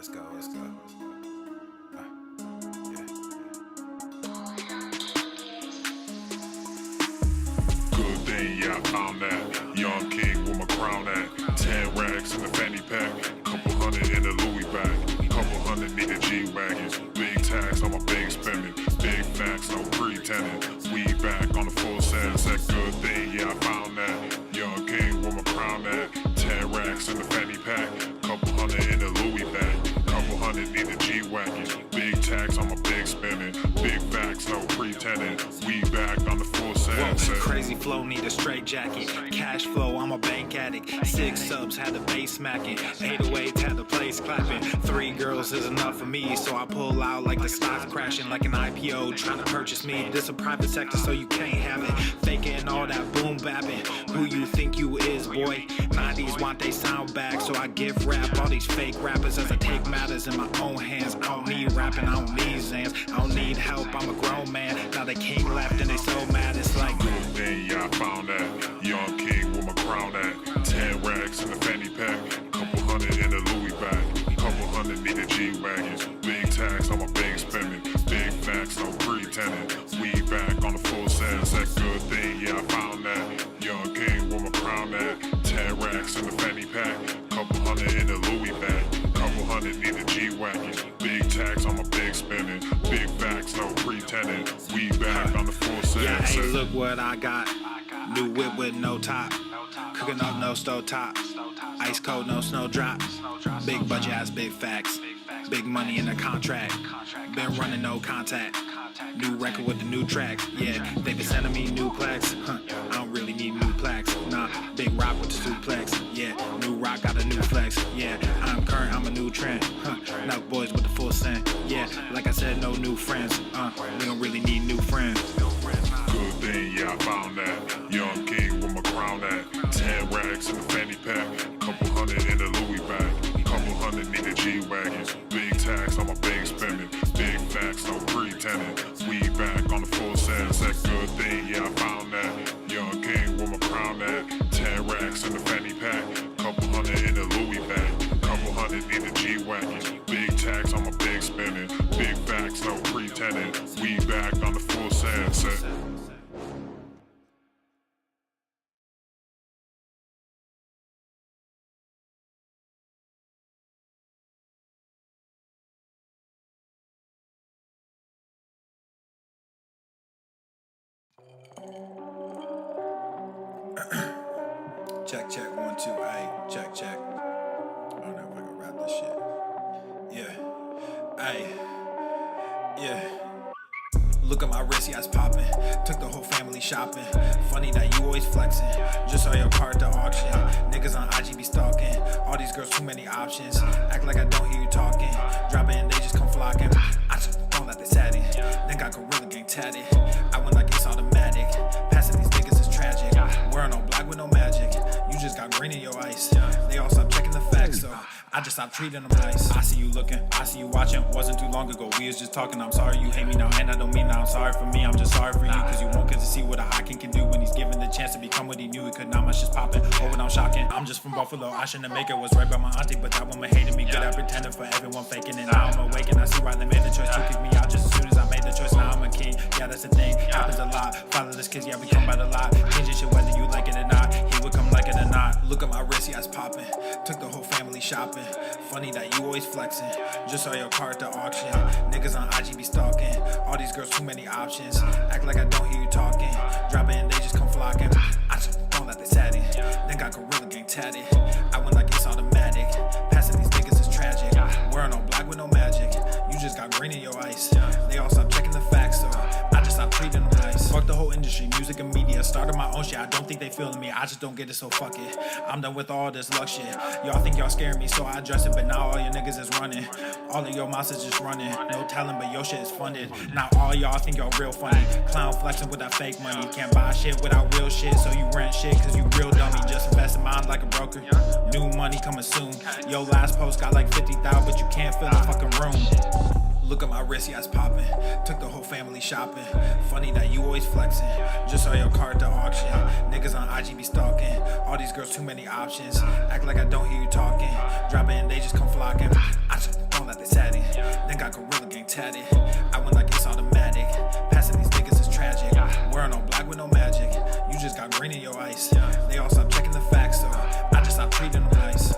let's go. Yeah. Good thing, yeah, I found that. Young king with my crown at. 10 racks in the fanny pack. Couple hundred in the Louis bag. Couple hundred need a G-Wagons. Big tax on my big spending. Big facts, no pretending. We back on the full sense. That good thing, yeah, I found that. Young king with my crown at. 10 racks in the fanny pack. Couple hundred in the Louis bag. Couple hundred need a G-Wagons. Big tax on my big spending. Big facts, no pretending. We back on the full sense. Crazy flow, need a straight jacket. Cash flow, I'm a bank addict. 6 subs, had the bass smacking. 808, had the place clapping. 3 girls is enough for me, so I pull out like the stock crashing. Like an IPO, trying to purchase me. This a private sector, so you can't have it. Faking all that boom bapping. Who you think you is, boy? 90s want they sound back, so I give rap all these fake rappers as I take matters in my own hands. I don't need rapping, I don't need Zans. I don't need help, I'm a grown man. Now they can't laugh and they so mad, it's like good thing, yeah, I found that. Young king with my crown at. 10 racks in the fanny pack. Couple hundred in the Louis bag. Couple hundred need a G-Wagons. Big tax on my big spending. Big facts, no pretending. We back on the full sense. That good thing, yeah, I found that. Young king with my crown at. 10 racks in the fanny pack. Couple hundred in the Louis bag. Couple hundred need a G-Wagons. Big tax on my big spending. Big facts, no pretending. We back on the full sense. yeah, hey, look what I got. New whip with no top. Cooking up no stove top. Ice cold, no snow drop. Big budget ass, big facts. Big money in the contract. Been running no contact. New record with the new tracks. Yeah, they been sending me new plaques. I don't really need new plaques. Nah, big rock with the suplex. Yeah, new rock got a new flex. Yeah, I'm current, I'm a new trend. Now boys with the full scent. Yeah, like I said, no new friends. We don't really need new friends. Good thing, yeah, I found that. Young king with my crown at. 10 racks in the fanny pack. Couple hundred in the Louis bag. Couple hundred need a G-Wagons. Big tax on my big spending. Big facts, no pretending. We back on the full sense. That good thing, yeah, I found that. Young king with my crown at. 10 racks in the fanny pack. Couple hundred in the Louis bag. Couple hundred need a G-Wagons. Big tax on my big spending. Big facts, no pretending. We back on the full sense. Check, 1, 2, ayy, check. I don't know if I can rap this shit. Yeah, ayy, yeah. Look at my wrist, yeah, it's poppin'. Took the whole family shopping. Funny that you always flexing. Just saw your car at the auction. Niggas on IG be stalking. All these girls, too many options. Act like I don't hear you talking. Drop it and they just come flocking. I just don't let they satin. Then got Gorilla Gang tatted. I went like it's automatic. Passing these niggas is tragic. Wearing all black with no magic. You just got green in your ice. They all stop checking the facts, so I just stopped treating them nice. I see you looking, I see you watching. Wasn't too long ago, we was just talking. I'm sorry you hate me now, and I don't mean that I'm sorry for me. I'm just sorry for you, cause you won't get to see what a high king can do when he's given the chance to become what he knew he could. Not much just popping, oh, and I'm shocking. I'm just from Buffalo, I shouldn't make it. Was right by my auntie, but that woman hated me. Good at pretending for everyone faking it. Now I'm awake and I see why they made the choice to kick me out just as soon as I made the choice. Now I'm a king, yeah, that's the thing. Happens a lot. Fatherless kids, yeah, we come by the lot. Changing shit whether you like it or not. He would come like it or not. Look at my wrist, yeah, it's popping. Took the whole family shopping. Funny that you always flexing. Just saw your car at the auction. Niggas on IG be stalking. All these girls, too many options. Act like I don't hear you talking. Drop it and they just come flocking. I just don't let they satin. Then got Gorilla Gang tatted. I went like it's automatic. Passing these niggas is tragic. Wearing all black with no magic. You just got green in your ice. They all stop checking the facts, so I just stopped treating them nice. Fuck the whole industry, music and media. Started my own shit, I don't think they feeling me. I just don't get it, so fuck it. I'm done with all this luck shit. Y'all think y'all scaring me, so I address it. But now all your niggas is running. All of your monsters just running. No talent, but your shit is funded. Now all y'all think y'all real funny. Clown flexing with that fake money. Can't buy shit without real shit, so you rent shit cause you real dummy. Just invest in mine like a broker. New money coming soon. Yo, last post got like 50,000, but you can't fill the fucking room. Look at my wrist, yeah, it's popping. Took the whole family shopping. Funny that you always flexing. Just saw your car at the auction. Niggas on IG be stalking. All these girls, too many options. Act like I don't hear you talking. Drop it and they just come flocking. I just don't ice.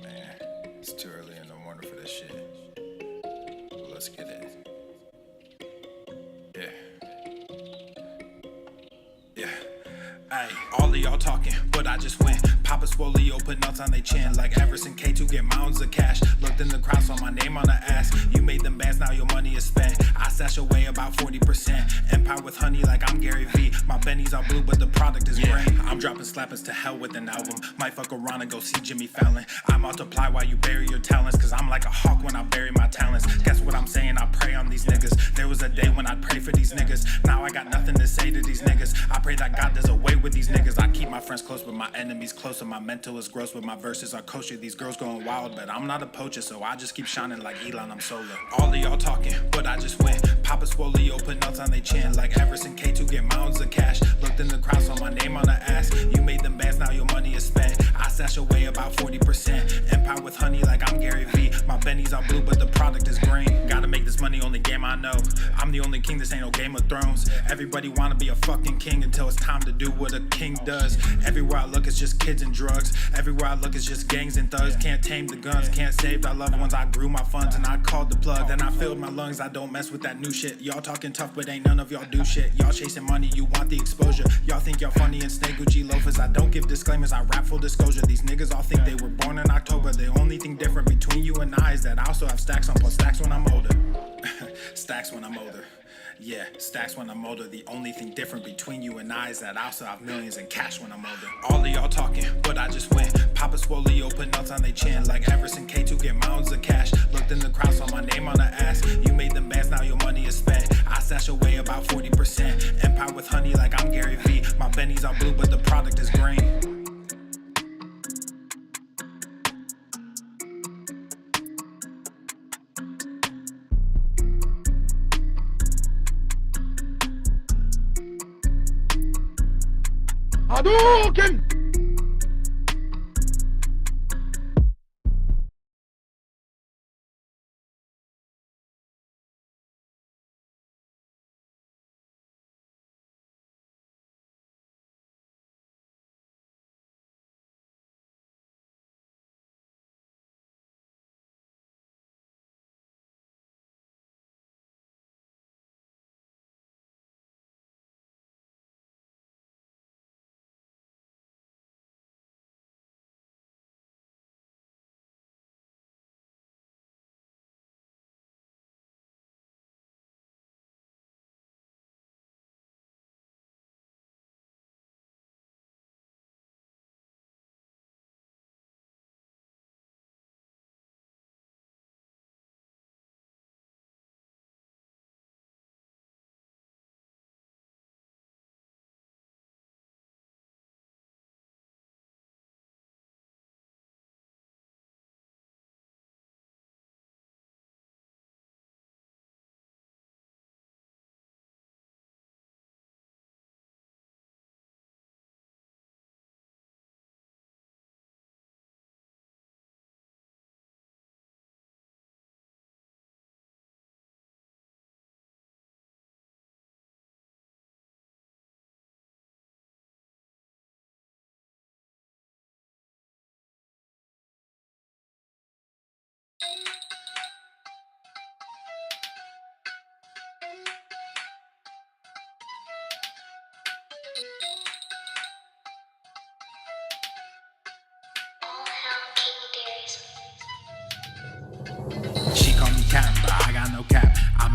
Man, it's too early in the morning for this shit. But let's get it. Yeah. Yeah. Ayy, all of y'all talking, but I just went. Papa Swole, put nuts on they chin. Like Everson K2 get mountains of cash. Looked in the crowd, saw my name on the ass. You made them bands, now your money is spent. I stash away about 40%. Empire with honey like I'm Gary V. My Benny's are blue, but the product is green. I'm dropping slappers to hell with an album. Might fuck around and go see Jimmy Fallon. I multiply while you bury your talents. Cause I'm like a hawk when I bury my talents. Guess what I'm saying? I pray on these niggas. There was a day when I'd pray for these niggas. Now I got nothing to say to these niggas. I pray that God does away with these niggas. I keep my friends close, but my enemies closer. My mental is gross, but my verses are kosher. These girls going wild, but I'm not a poacher, so I just keep shining like Elon, I'm solar. All of y'all talking, but I just went. Papa Swole, put nuts on they chin. Like Everson K2 get mountains of cash. Looked in the crowd, saw my name on the ass. You made them bands, now your money is spent. I stash away about 40%. Empire with honey like I'm Gary V. My Benny's are blue, but the product is green. Gotta make this money, only game I know. I'm the only king, this ain't no Game of Thrones. Everybody wanna be a fucking king until it's time to do what a king does. Everywhere I look, it's just kids and drugs. Everywhere I look, it's just gangs and thugs. Can't tame the guns, can't save our loved ones. I grew my funds and I called the plug. Then I filled my lungs, I don't mess with that new shit. Y'all talking tough, but ain't none of y'all do shit. Y'all chasing money, you want the exposure. Y'all think y'all funny and snake Gucci loafers. I don't give disclaimers, I rap full disclosure. These niggas all think they were born in October. The only thing different between you and I is that I also have stacks on plus stacks when I'm older. Stacks when I'm older. Yeah, stacks when I'm older. The only thing different between you and I is that I also have millions in cash when I'm older. All of y'all talking, but I just went. Papa Swole, put nuts on they chin. Like Everson K2 get mountains of cash. Looked in the crowd, saw my name on the ass. You made them bands, now your money is spent. I stash away about 40%. Empire with honey like I'm Gary V. My Benny's are blue, but the product is green. Hadouken!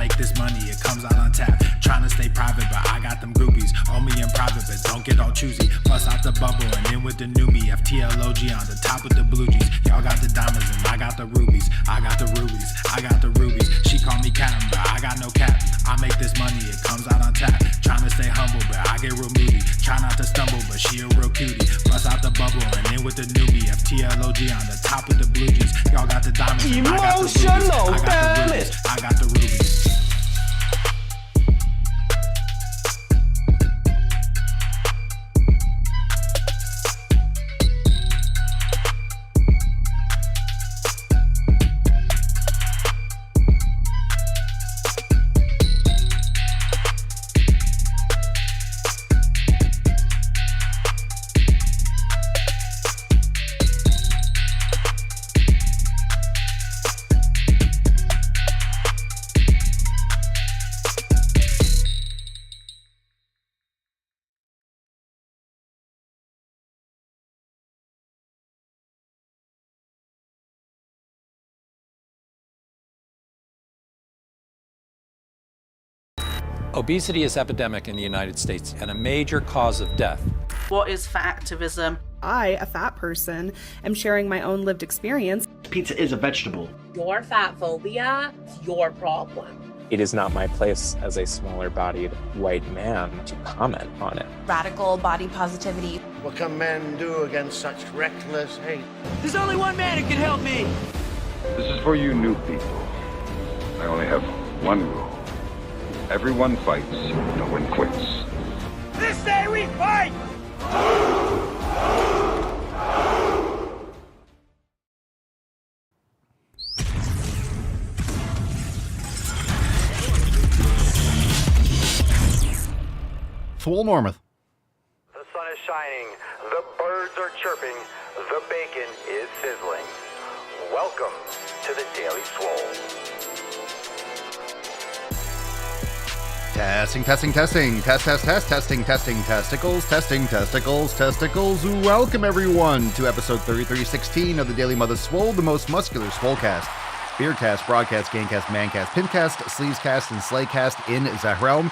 make this money, it comes out on tap. Trying to stay private, but I got them groupies. Owe me in private, but don't get all choosy. Bust out the bubble and then with the new me. FTLOG on the top with the blue jeans. Y'all got the diamonds and I got the rubies. I got the rubies, I got the rubies. She call me Captain, but I got no cap. I make this money, it comes out on tap. Trying to stay humble, but I get real moody. Try not to stumble, but she a real cutie. Bust out the bubble and then with the newbie. FTLOG on the top with the blue jeans. Y'all got the diamonds and I got the rubies. I got the rubies, I got the rubies. Obesity is epidemic in the United States and a major cause of death. What is fat activism? I, a fat person, am sharing my own lived experience. Pizza is a vegetable. Your fat phobia is your problem. It is not my place as a smaller-bodied white man to comment on it. Radical body positivity. What can men do against such reckless hate? There's only one man who can help me. This is for you new people. I only have one rule. Everyone fights, no one quits. This day we fight! Swole Normuth. The sun is shining, the birds are chirping, the bacon is sizzling. Welcome to the Daily Swole. Testing, testing, testing, testing, testicles. Welcome everyone to episode 3316 of the Daily Mother Swole, the most muscular Swolecast, Beercast, Broadcast, Gamecast, Mancast, Pincast, Sleevescast, and Slaycast in the realm.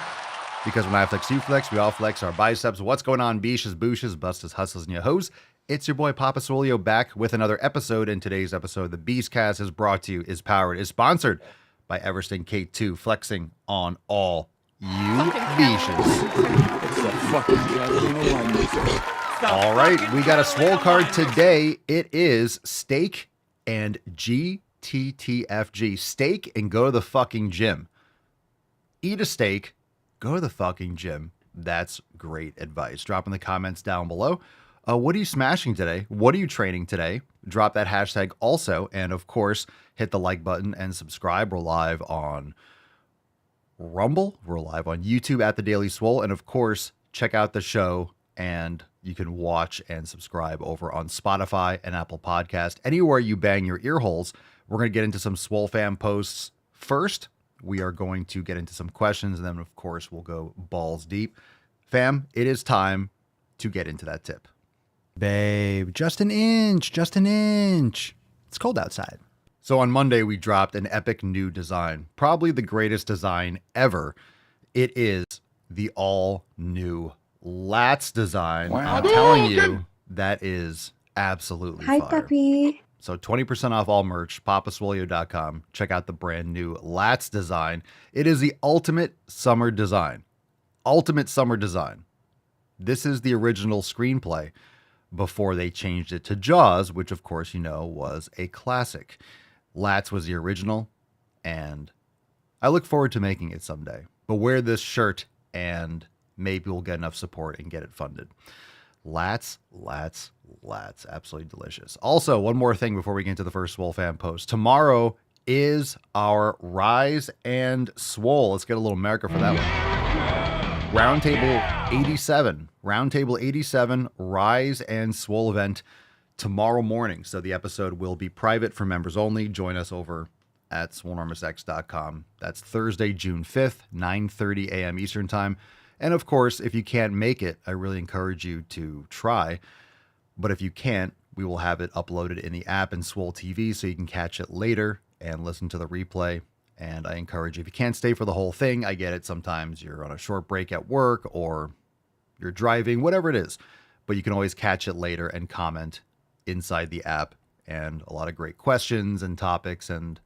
Because when I flex, you flex, we all flex our biceps. What's going on, beaches, booshes, bustas, hustles, and yo-hos? It's your boy Papa Swolio back with another episode. In today's episode, the Beastcast is brought to you, is powered, is sponsored by Eversting K2, flexing on all you beaches. All right, we got a Swole card today. It is steak and GTTFG. Steak and go to the fucking gym. Eat a steak, go to the fucking gym. That's great advice. Drop in the comments down below. What are you smashing today? What are you training today? Drop that hashtag also. And of course, hit the like button and subscribe. We're live on Rumble. We're live on YouTube at The Daily Swole. And of course, check out the show and you can watch and subscribe over on Spotify and Apple Podcast. Anywhere you bang your ear holes. We're going to get into some Swole fam posts first. We are going to get into some questions and then of course we'll go balls deep. Fam, it is time to get into that tip. Babe, just an inch. It's cold outside. So on Monday, we dropped an epic new design, probably the greatest design ever. It is the all new lats design. Wow. I'm telling you, that is absolutely fire. Hi, puppy. So 20% off all merch, papaswolio.com. Check out the brand new lats design. It is the ultimate summer design. This is the original screenplay before they changed it to Jaws, which of course, you know, was a classic. Lats was the original, and I look forward to making it someday. But wear this shirt, and maybe we'll get enough support and get it funded. Lats. Absolutely delicious. Also, one more thing before we get into the first Swole fan post. Tomorrow is our Rise and Swole. Let's get a little America for that one. Roundtable 87, Rise and Swole event tomorrow morning. So the episode will be private for members only. Join us over at swolenormousx.com. That's Thursday, June 5th, 9:30 a.m. Eastern time. And of course, if you can't make it, I really encourage you to try. But if you can't, we will have it uploaded in the app and Swole TV so you can catch it later and listen to the replay And I encourage you, if you can't stay for the whole thing, I get it. Sometimes you're on a short break at work or you're driving, whatever it is. But you can always catch it later and comment inside the app. And a lot of great questions and topics. And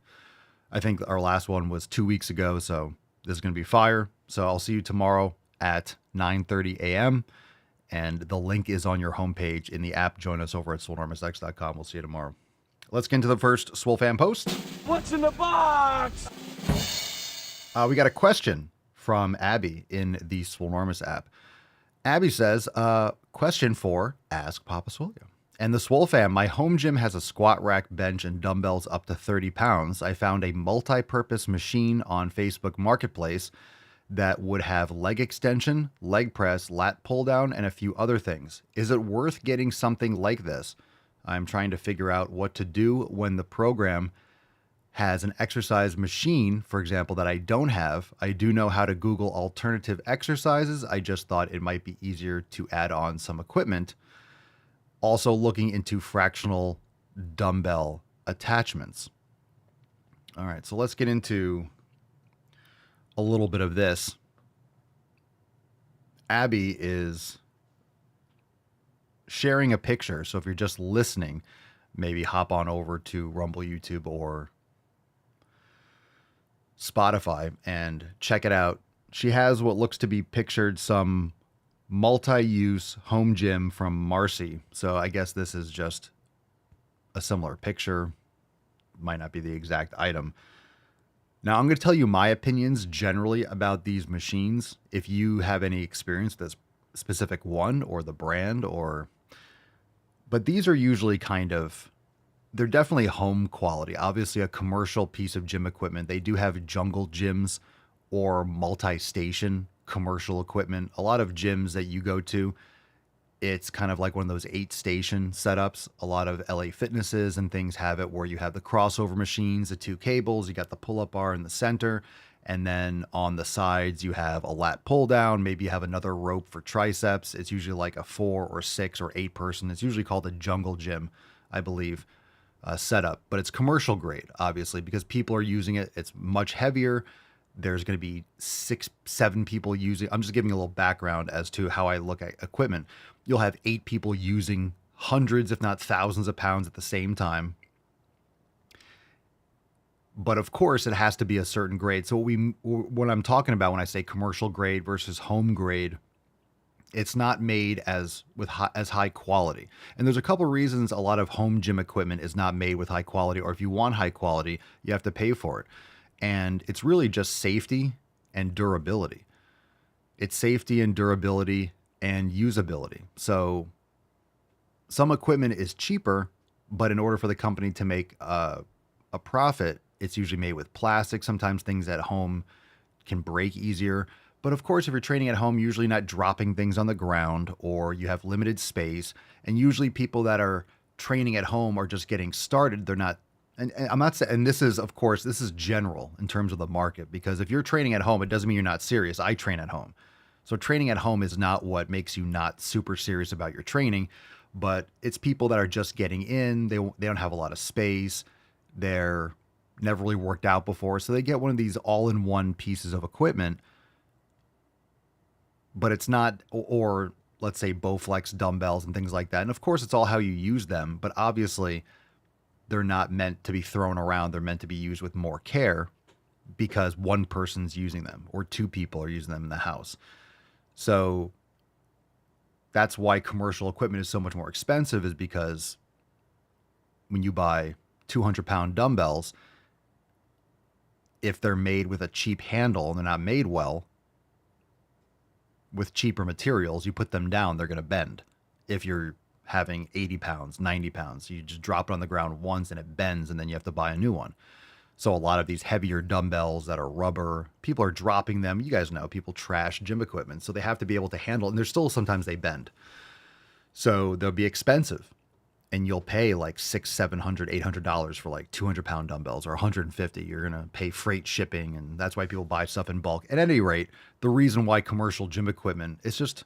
I think our last one was 2 weeks ago. So this is going to be fire. So I'll see you tomorrow at 9:30 a.m. And the link is on your homepage in the app. Join us over at swolenormousx.com. We'll see you tomorrow. Let's get into the first Swole fan post. What's in the box? We got a question from Abby in the Swolenormous app. Abby says, question for Ask Papa Swole. And the Swole fam, my home gym has a squat rack, bench, and dumbbells up to 30 pounds. I found a multi-purpose machine on Facebook Marketplace that would have leg extension, leg press, lat pull down, and a few other things. Is it worth getting something like this? I'm trying to figure out what to do when the program has an exercise machine, for example, that I don't have. I do know how to Google alternative exercises. I just thought it might be easier to add on some equipment. Also looking into fractional dumbbell attachments. All right, so let's get into a little bit of this. Abby is sharing a picture. So if you're just listening, maybe hop on over to Rumble, YouTube, or Spotify and check it out. She has what looks to be pictured some multi-use home gym from Marcy. So I guess this is just a similar picture. Might not be the exact item. Now I'm going to tell you my opinions generally about these machines. If you have any experience with this specific one or the brand, but these are usually they're definitely home quality. Obviously a commercial piece of gym equipment. They do have jungle gyms or multi-station commercial equipment. A lot of gyms that you go to, it's kind of like one of those 8-station setups. A lot of LA Fitnesses and things have it where you have the crossover machines, the 2 cables, you got the pull-up bar in the center, and then on the sides you have a lat pull down. Maybe you have another rope for triceps. It's usually like a 4 or 6 or 8 person. It's usually called a jungle gym, I believe, setup. But it's commercial grade, obviously, because people are using it. It's much heavier. There's going to be 6, 7 people using. I'm just giving a little background as to how I look at equipment. You'll have 8 people using hundreds, if not thousands of pounds at the same time. But of course, it has to be a certain grade. So what I'm talking about when I say commercial grade versus home grade, it's not made as high quality. And there's a couple reasons a lot of home gym equipment is not made with high quality, or if you want high quality, you have to pay for it. And it's really just safety and durability. It's safety and durability and usability. So some equipment is cheaper, but in order for the company to make a profit, it's usually made with plastic. Sometimes things at home can break easier. But of course, if you're training at home, usually not dropping things on the ground, or you have limited space. And usually people that are training at home are just getting started. They're not, and I'm not saying, and this is, of course, this is general in terms of the market, because if you're training at home, it doesn't mean you're not serious. I train at home. So training at home is not what makes you not super serious about your training, but it's people that are just getting in. They don't have a lot of space. They're never really worked out before. So they get one of these all-in-one pieces of equipment, but it's not, or let's say Bowflex dumbbells and things like that. And of course, it's all how you use them, but obviously they're not meant to be thrown around. They're meant to be used with more care because one person's using them or 2 people are using them in the house. So that's why commercial equipment is so much more expensive, is because when you buy 200-pound dumbbells, if they're made with a cheap handle and they're not made well, with cheaper materials, you put them down, they're going to bend. If you're having 80 pounds, 90 pounds, you just drop it on the ground once and it bends, and then you have to buy a new one. So a lot of these heavier dumbbells that are rubber, people are dropping them. You guys know people trash gym equipment, so they have to be able to handle it. And there's still sometimes they bend. So they'll be expensive. And you'll pay like $600, $700, $800 for like 200-pound dumbbells, or 150. You're going to pay freight, shipping, and that's why people buy stuff in bulk. At any rate, the reason why commercial gym equipment is just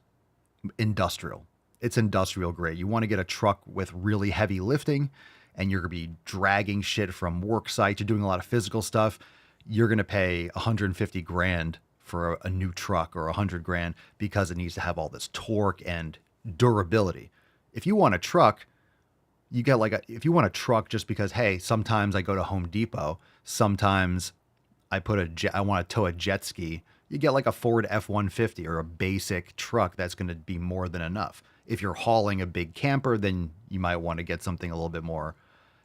industrial. It's industrial grade. You want to get a truck with really heavy lifting, and you're going to be dragging shit from work sites. You're doing a lot of physical stuff. you're going to pay 150 grand for a new truck or 100 grand because it needs to have all this torque and durability. If you want a truck, you get if you want a truck just because, hey, sometimes I go to Home Depot, sometimes I want to tow a jet ski, you get like a Ford F-150 or a basic truck that's going to be more than enough. If you're hauling a big camper, then you might want to get something a little bit more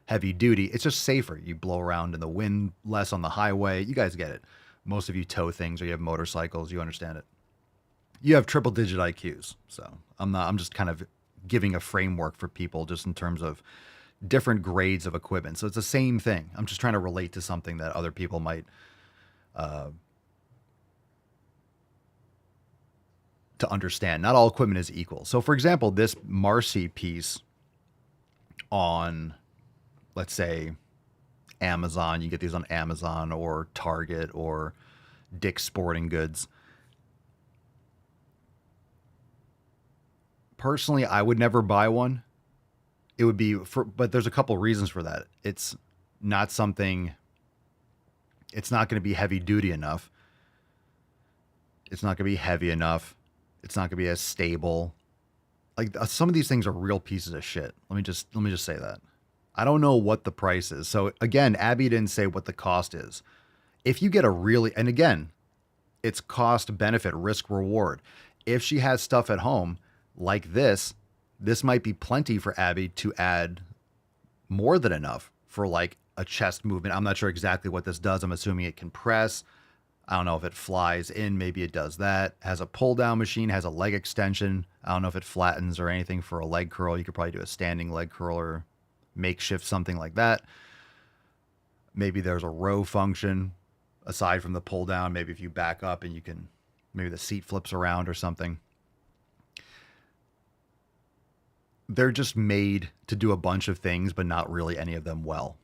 heavy duty. It's just safer. You blow around in the wind less on the highway. You guys get it. Most of you tow things or you have motorcycles. You understand it. You have triple digit IQs. So I'm just kind of giving a framework for people just in terms of different grades of equipment. So it's the same thing. I'm just trying to relate to something that other people might to understand. Not all equipment is equal. So for example, this Marcy piece on, let's say, Amazon, you get these on Amazon or Target or Dick's Sporting Goods. Personally, I would never buy one. It would be but there's a couple reasons for that. It's not going to be heavy duty enough. It's not going to be heavy enough. It's not going to be as stable. Like some of these things are real pieces of shit. Let me just say that. I don't know what the price is. So again, Abby didn't say what the cost is. If you get and again, it's cost, benefit, risk, reward. If she has stuff at home like this might be plenty for Abby to add more than enough for like a chest movement. I'm not sure exactly what this does. I'm assuming it can press. I don't know if it flies in. Maybe it does that. Has a pull down machine, has a leg extension. I don't know if it flattens or anything for a leg curl. You could probably do a standing leg curl or makeshift something like that. Maybe there's a row function aside from the pull down. Maybe if you back up and maybe the seat flips around or something. They're just made to do a bunch of things, but not really any of them well.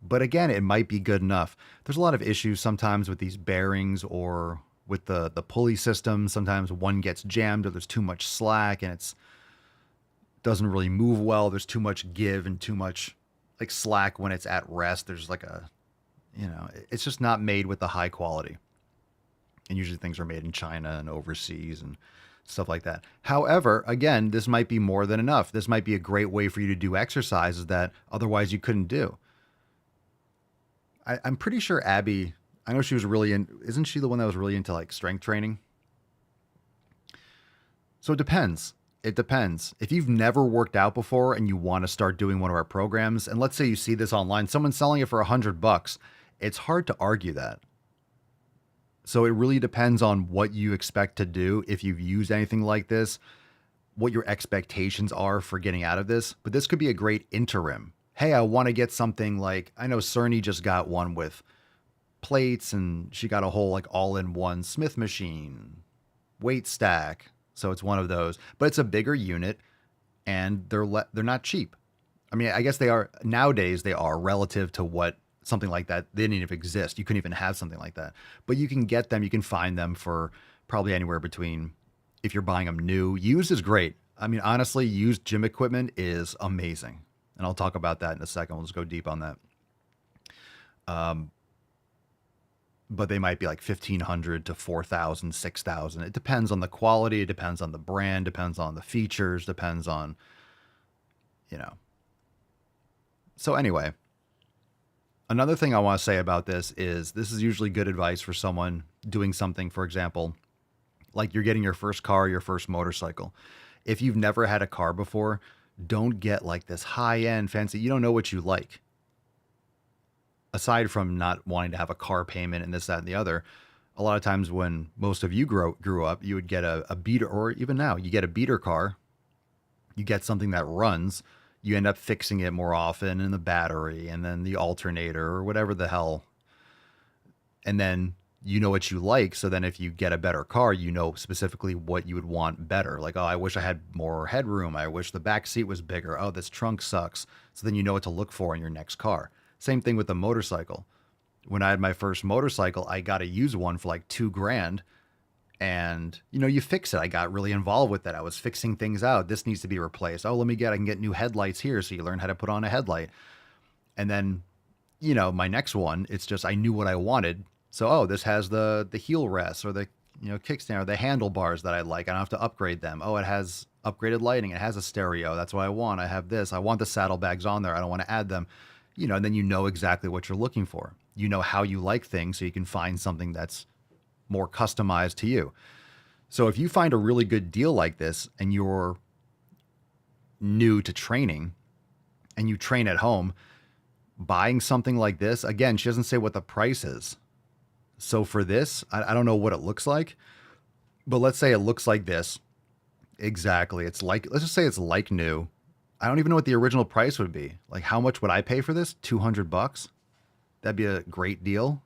But again, it might be good enough. There's a lot of issues sometimes with these bearings or with the pulley system. Sometimes one gets jammed or there's too much slack and it doesn't really move well. There's too much give and too much like slack when it's at rest. There's like it's just not made with the high quality. And usually things are made in China and overseas and stuff like that. However, again, this might be more than enough. This might be a great way for you to do exercises that otherwise you couldn't do. I'm pretty sure Abby, I know she was isn't she the one that was really into like strength training? So it depends. It depends. If you've never worked out before and you want to start doing one of our programs, and let's say you see this online, someone's selling it for $100, it's hard to argue that. So it really depends on what you expect to do. If you've used anything like this, what your expectations are for getting out of this, but this could be a great interim. Hey, I want to get something like, I know Cerny just got one with plates and she got a whole like all-in-one Smith machine, weight stack. So it's one of those, but it's a bigger unit and they're not cheap. I mean, I guess they are nowadays, they are relative to what something like that. They didn't even exist. You couldn't even have something like that, but you can get them. You can find them for probably anywhere between, if you're buying them new, used is great. I mean, honestly, used gym equipment is amazing. And I'll talk about that in a second. We'll just go deep on that. But they might be like $1,500 to $4,000, $6,000. It depends on the quality. It depends on the brand. Depends on the features. Depends on, So anyway, another thing I want to say about this is usually good advice for someone doing something, for example, like you're getting your first car, your first motorcycle. If you've never had a car before, don't get like this high-end fancy. You don't know what you like. Aside from not wanting to have a car payment and this, that, and the other, a lot of times when most of you grew up, you would get a beater, or even now, you get a beater car. You get something that runs. You end up fixing it more often in the battery and then the alternator or whatever the hell. And then you know what you like. So then if you get a better car, you know specifically what you would want better. Like, oh, I wish I had more headroom. I wish the back seat was bigger. Oh, this trunk sucks. So then you know what to look for in your next car. Same thing with the motorcycle. When I had my first motorcycle, I got a used one for like $2,000. And, you fix it. I got really involved with that. I was fixing things out. This needs to be replaced. Oh, I can get new headlights here. So you learn how to put on a headlight. And then my next one, it's just I knew what I wanted. So, oh, this has the heel rests or the kickstand or the handlebars that I like. I don't have to upgrade them. Oh, it has upgraded lighting. It has a stereo. That's what I want. I have this. I want the saddlebags on there. I don't want to add them. And then you know exactly what you're looking for. You know how you like things, so you can find something that's more customized to you. So if you find a really good deal like this and you're new to training and you train at home, buying something like this, again, she doesn't say what the price is. So for this, I don't know what it looks like, but let's say it looks like this. Exactly. It's like, let's just say it's like new. I don't even know what the original price would be. Like, how much would I pay for this? $200? That'd be a great deal.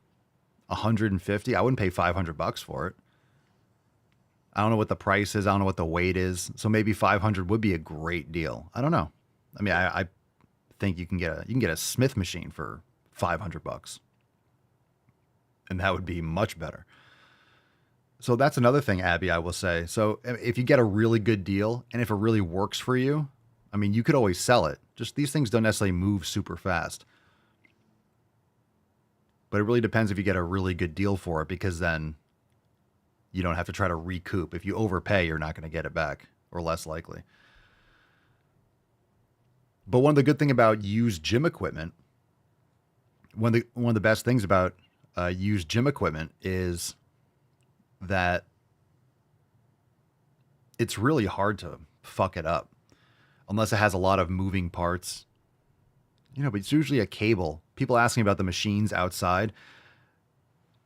150. I wouldn't pay $500 for it. I don't know what the price is. I don't know what the weight is. So maybe 500 would be a great deal. I don't know. I mean, I think you can get a Smith machine for $500, and that would be much better. So that's another thing, Abby, I will say. So if you get a really good deal and if it really works for you, I mean, you could always sell it. Just these things don't necessarily move super fast. But it really depends if you get a really good deal for it, because then you don't have to try to recoup. If you overpay, you're not going to get it back, or less likely. But one of the good things about used gym equipment, one of the best things about used gym equipment is that it's really hard to fuck it up unless it has a lot of moving parts. But it's usually a cable. People asking about the machines outside.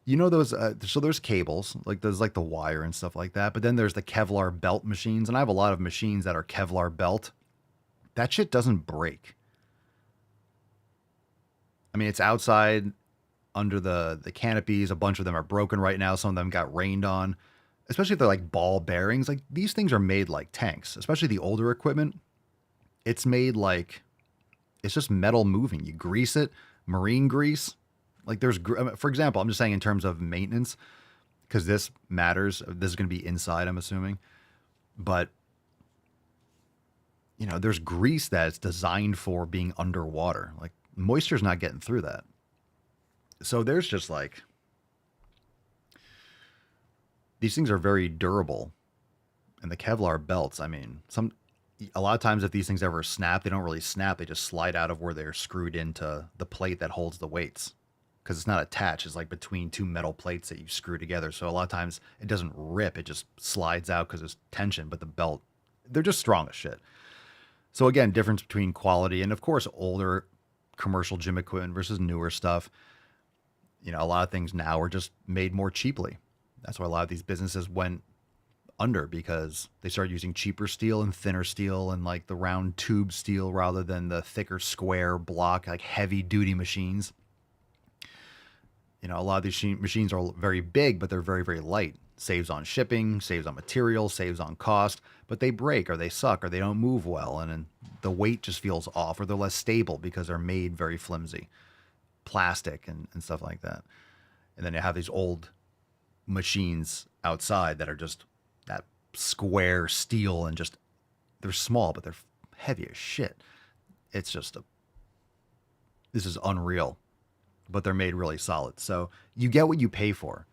Those, so there's cables, like there's like the wire and stuff like that. But then there's the Kevlar belt machines. And I have a lot of machines that are Kevlar belt. That shit doesn't break. I mean, it's outside under the canopies. A bunch of them are broken right now. Some of them got rained on, especially if they're like ball bearings. Like, these things are made like tanks, especially the older equipment. It's made like, it's just metal moving. You grease it, marine grease. Like for example, I'm just saying in terms of maintenance, because this matters. This is going to be inside, I'm assuming. But, there's grease that's designed for being underwater. Like, moisture's not getting through that. So there's just like, these things are very durable. And the Kevlar belts, I mean, a lot of times if these things ever snap, they don't really snap. They just slide out of where they're screwed into the plate that holds the weights. Because it's not attached. It's like between two metal plates that you screw together. So a lot of times it doesn't rip. It just slides out because there's tension. But the belt, they're just strong as shit. So again, difference between quality and, of course, older commercial gym equipment versus newer stuff. A lot of things now are just made more cheaply. That's why a lot of these businesses went under, because they started using cheaper steel and thinner steel and like the round tube steel rather than the thicker square block, like heavy duty machines. A lot of these machines are very big, but they're very, very light. Saves on shipping, saves on material, saves on cost, but they break or they suck or they don't move well. And then the weight just feels off, or they're less stable because they're made very flimsy. Plastic and stuff like that. And then you have these old machines outside that are just that square steel and just, they're small, but they're heavy as shit. It's just this is unreal, but they're made really solid. So you get what you pay for.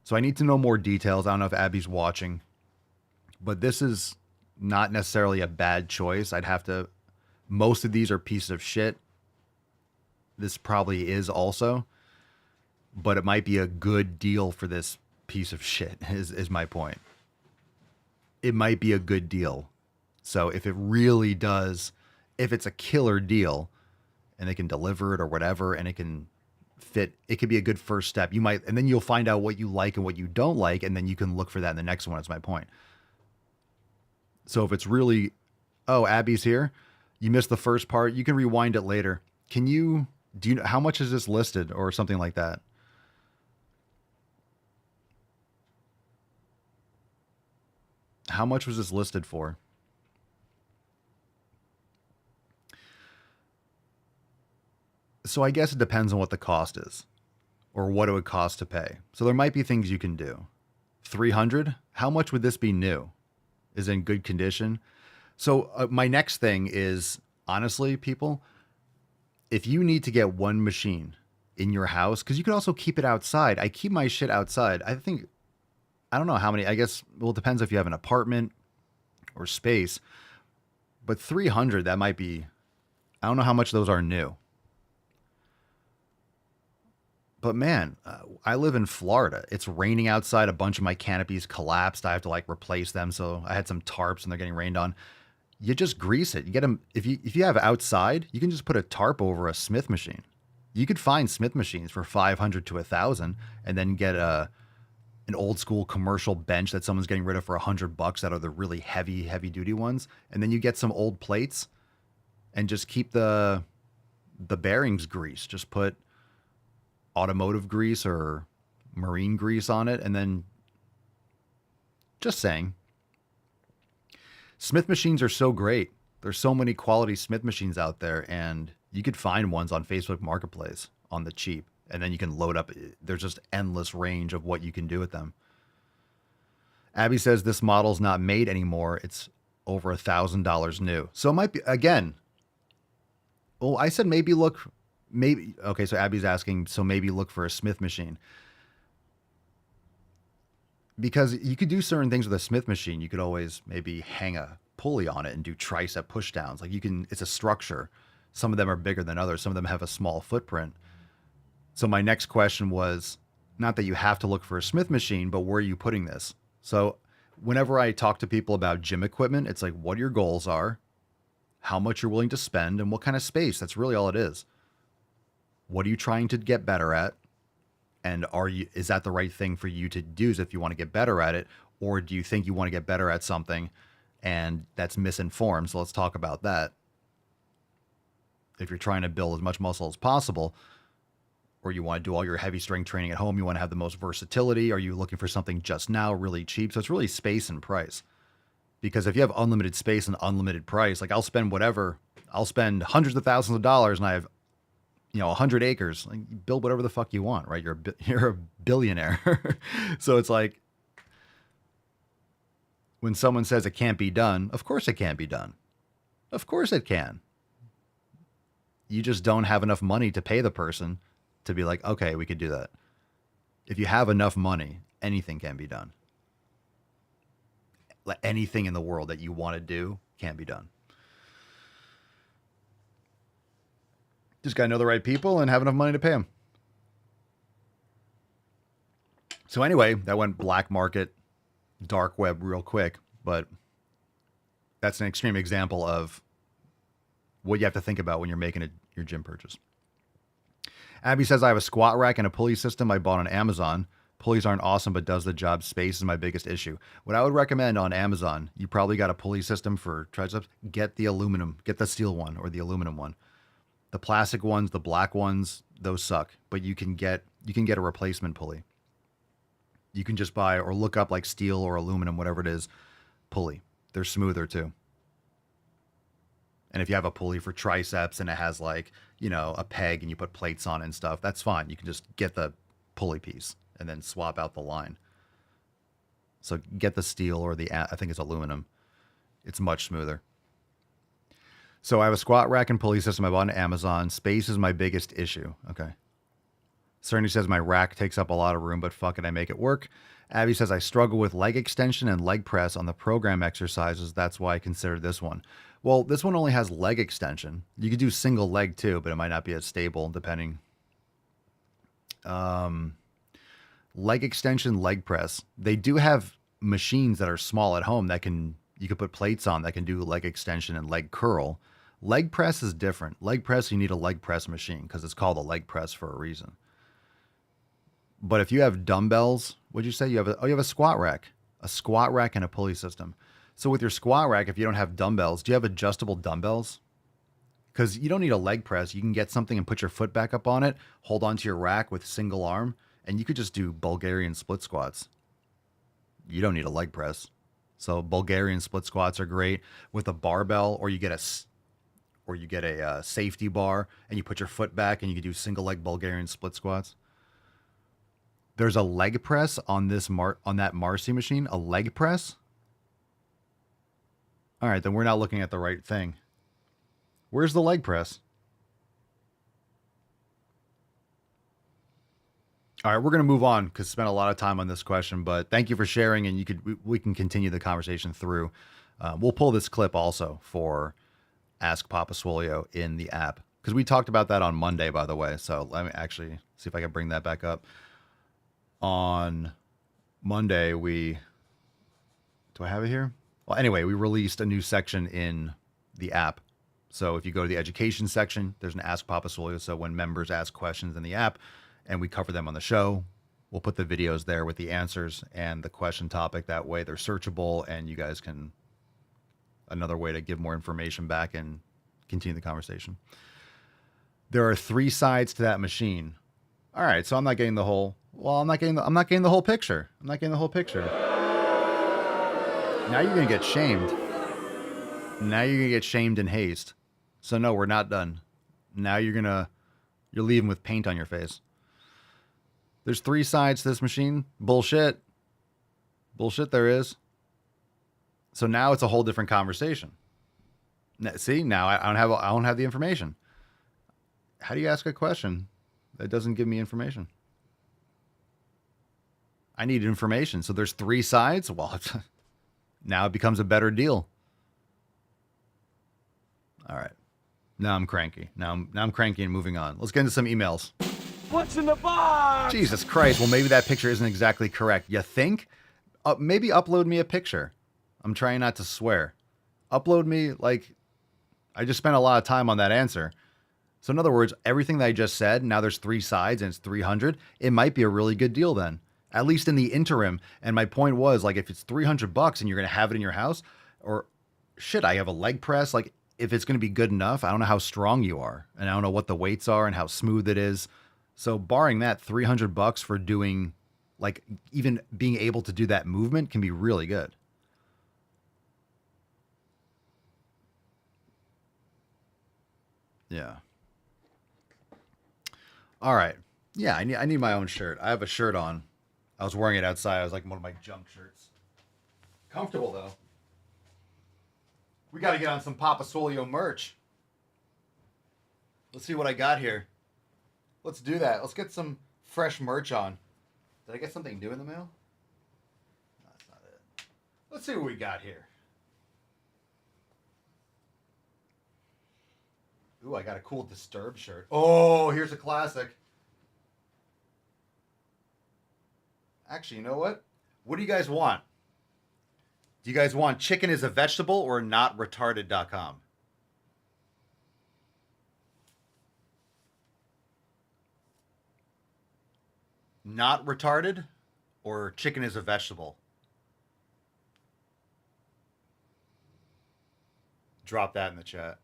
So I need to know more details. I don't know if Abby's watching, but this is not necessarily a bad choice. Most of these are pieces of shit. This probably is also, but it might be a good deal for this piece of shit is my point. It might be a good deal. So if it really does, if it's a killer deal and they can deliver it or whatever, and it can fit, it could be a good first step. And then you'll find out what you like and what you don't like. And then you can look for that in the next one. That's my point. So if it's really, oh, Abby's here. You missed the first part. You can rewind it later. Do you know how much is this listed or something like that? How much was this listed for? So I guess it depends on what the cost is or what it would cost to pay. So there might be things you can do. 300? How much would this be new? Is it in good condition? So my next thing is, honestly, people, if you need to get one machine in your house, because you could also keep it outside. I keep my shit outside. I don't know how many, I guess, well, it depends if you have an apartment or space, but 300, that might be, I don't know how much those are new. But man, I live in Florida. It's raining outside. A bunch of my canopies collapsed. I have to like replace them. So I had some tarps and they're getting rained on. You just grease it. You get them. If you have outside, you can just put a tarp over a Smith machine. You could find Smith machines for 500 to 1,000 and then get an old school commercial bench that someone's getting rid of for $100 that are the really heavy duty ones. And then you get some old plates and just keep the bearings greased. Just put automotive grease or marine grease on it. And then just saying, Smith machines are so great. There's so many quality Smith machines out there, and you could find ones on Facebook Marketplace on the cheap. And then you can load up. There's just endless range of what you can do with them. Abby says this model's not made anymore. It's over $1,000 new. So it might be, again, well, I said maybe okay, so Abby's asking, so maybe look for a Smith machine. Because you could do certain things with a Smith machine. You could always maybe hang a pulley on it and do tricep pushdowns. Like it's a structure. Some of them are bigger than others. Some of them have a small footprint. So my next question was, not that you have to look for a Smith machine, but where are you putting this? So whenever I talk to people about gym equipment, it's like what your goals are, how much you're willing to spend, and what kind of space. That's really all it is. What are you trying to get better at? And is that the right thing for you to do if you want to get better at it? Or do you think you want to get better at something and that's misinformed? So let's talk about that. If you're trying to build as much muscle as possible, or you want to do all your heavy strength training at home, you want to have the most versatility, are you looking for something just now really cheap? So it's really space and price. Because if you have unlimited space and unlimited price, like I'll spend hundreds of thousands of dollars and I have 100 acres, like build whatever the fuck you want, right? You're a billionaire. So it's like when someone says it can't be done, of course it can't be done. Of course it can. You just don't have enough money to pay the person to be like, okay, we could do that. If you have enough money, anything can be done. Anything in the world that you want to do can be done. Just got to know the right people and have enough money to pay them. So anyway, that went black market, dark web real quick, but that's an extreme example of what you have to think about when you're making your gym purchase. Abby says, I have a squat rack and a pulley system I bought on Amazon. Pulleys aren't awesome, but does the job. Space is my biggest issue. What I would recommend on Amazon, you probably got a pulley system for triceps. Get the steel one or the aluminum one. The plastic ones, the black ones, those suck. But you can get a replacement pulley. You can just buy or look up like steel or aluminum, whatever it is, pulley. They're smoother too. And if you have a pulley for triceps and it has like, a peg and you put plates on it and stuff, that's fine. You can just get the pulley piece and then swap out the line. So get the steel or I think it's aluminum. It's much smoother. So I have a squat rack and pulley system I bought on Amazon. Space is my biggest issue. Okay. Cerny says my rack takes up a lot of room, but fuck it, I make it work. Abby says I struggle with leg extension and leg press on the program exercises. That's why I considered this one. Well, this one only has leg extension. You could do single leg too, but it might not be as stable depending. Leg extension, leg press. They do have machines that are small at home that you could put plates on that can do leg extension and leg curl. Leg press is different. Leg press, you need a leg press machine because it's called a leg press for a reason. But if you have dumbbells, what'd you say? You have a squat rack and a pulley system. So with your squat rack, if you don't have dumbbells, do you have adjustable dumbbells? Because you don't need a leg press. You can get something and put your foot back up on it, hold onto your rack with single arm, and you could just do Bulgarian split squats. You don't need a leg press. So Bulgarian split squats are great with a barbell, or you get a safety bar and you put your foot back and you can do single leg Bulgarian split squats. There's a leg press on that Marcy machine, a leg press. All right, then we're not looking at the right thing. Where's the leg press? All right, we're going to move on because spent a lot of time on this question, but thank you for sharing, and we can continue the conversation through. We'll pull this clip also for Ask Papa Swolio in the app because we talked about that on Monday, by the way. So let me actually see if I can bring that back up. On Monday, do I have it here? Well, anyway, we released a new section in the app. So if you go to the education section, there's an Ask Papa Swolio. So when members ask questions in the app and we cover them on the show, we'll put the videos there with the answers and the question topic. That way they're searchable and you guys can, another way to give more information back and continue the conversation. There are 3 sides to that machine. All right. So I'm not getting the whole, I'm not getting the whole picture. I'm not getting the whole picture. Now you're going to get shamed. Now you're going to get shamed in haste. So no, we're not done. Now you're leaving with paint on your face. There's 3 sides to this machine. Bullshit. Bullshit there is. So now it's a whole different conversation. See, now I don't have the information. How do you ask a question that doesn't give me information? I need information. So there's 3 sides. Well, now it becomes a better deal. All right. Now I'm cranky. Now I'm cranky and moving on. Let's get into some emails. What's in the box? Jesus Christ. Well, maybe that picture isn't exactly correct. You think? Maybe upload me a picture. I'm trying not to swear. Upload me, like, I just spent a lot of time on that answer. So in other words, everything that I just said, now there's 3 sides and it's 300. It might be a really good deal then, at least in the interim. And my point was, like, if it's $300 and you're going to have it in your house, or shit, I have a leg press. Like, if it's going to be good enough, I don't know how strong you are and I don't know what the weights are and how smooth it is. So barring that, $300 for doing, like, even being able to do that movement can be really good. Yeah. All right. Yeah, I need my own shirt. I have a shirt on. I was wearing it outside. I was like one of my junk shirts. Comfortable, though. We got to get on some Papa Swolio merch. Let's see what I got here. Let's do that. Let's get some fresh merch on. Did I get something new in the mail? No, that's not it. Let's see what we got here. Ooh, I got a cool Disturbed shirt. Oh, here's a classic. Actually, you know what? What do you guys want? Do you guys want chicken is a vegetable or notretarded.com? Not retarded or chicken is a vegetable? Drop that in the chat.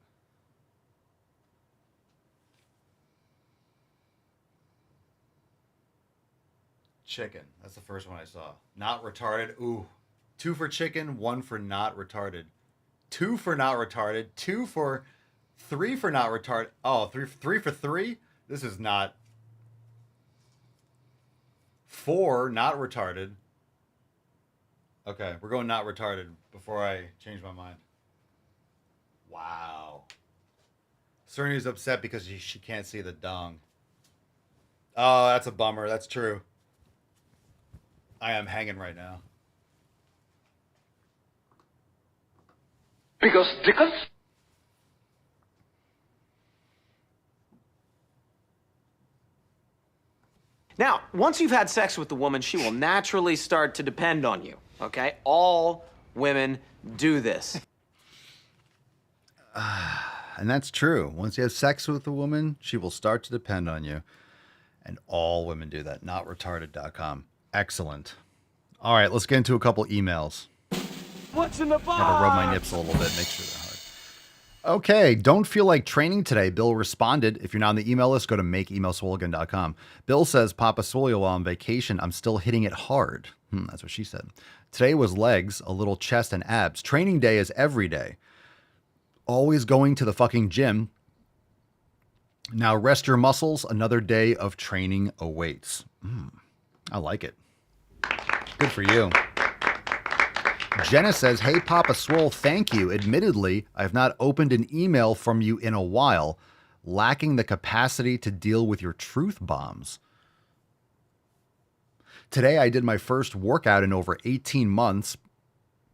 Chicken. That's the first one I saw. Not retarded. Ooh. 2 for chicken, 1 for not retarded. 2 for not retarded. 3 for not retarded. Oh, 3 for 3? This is not. 4 not retarded. Okay, we're going not retarded before I change my mind. Wow. Cerny's upset because she can't see the dong. Oh, that's a bummer. That's true. I am hanging right now. Because Dickens? Now, once you've had sex with the woman, she will naturally start to depend on you, okay? All women do this. And that's true. Once you have sex with a woman, she will start to depend on you. And all women do that. Notretarded.com. Excellent. All right, let's get into a couple emails. What's in the box? Gotta rub my nips a little bit, make sure they're hard. Okay, don't feel like training today. Bill responded. If you're not on the email list, go to makeemailswolgan.com. Bill says, Papa Swolio, while on vacation, I'm still hitting it hard. That's what she said. Today was legs, a little chest, and abs. Training day is every day. Always going to the fucking gym. Now rest your muscles. Another day of training awaits. I like it. Good for you. Jenna says, hey, Papa Swole, thank you. Admittedly, I have not opened an email from you in a while, lacking the capacity to deal with your truth bombs. Today I did my first workout in over 18 months,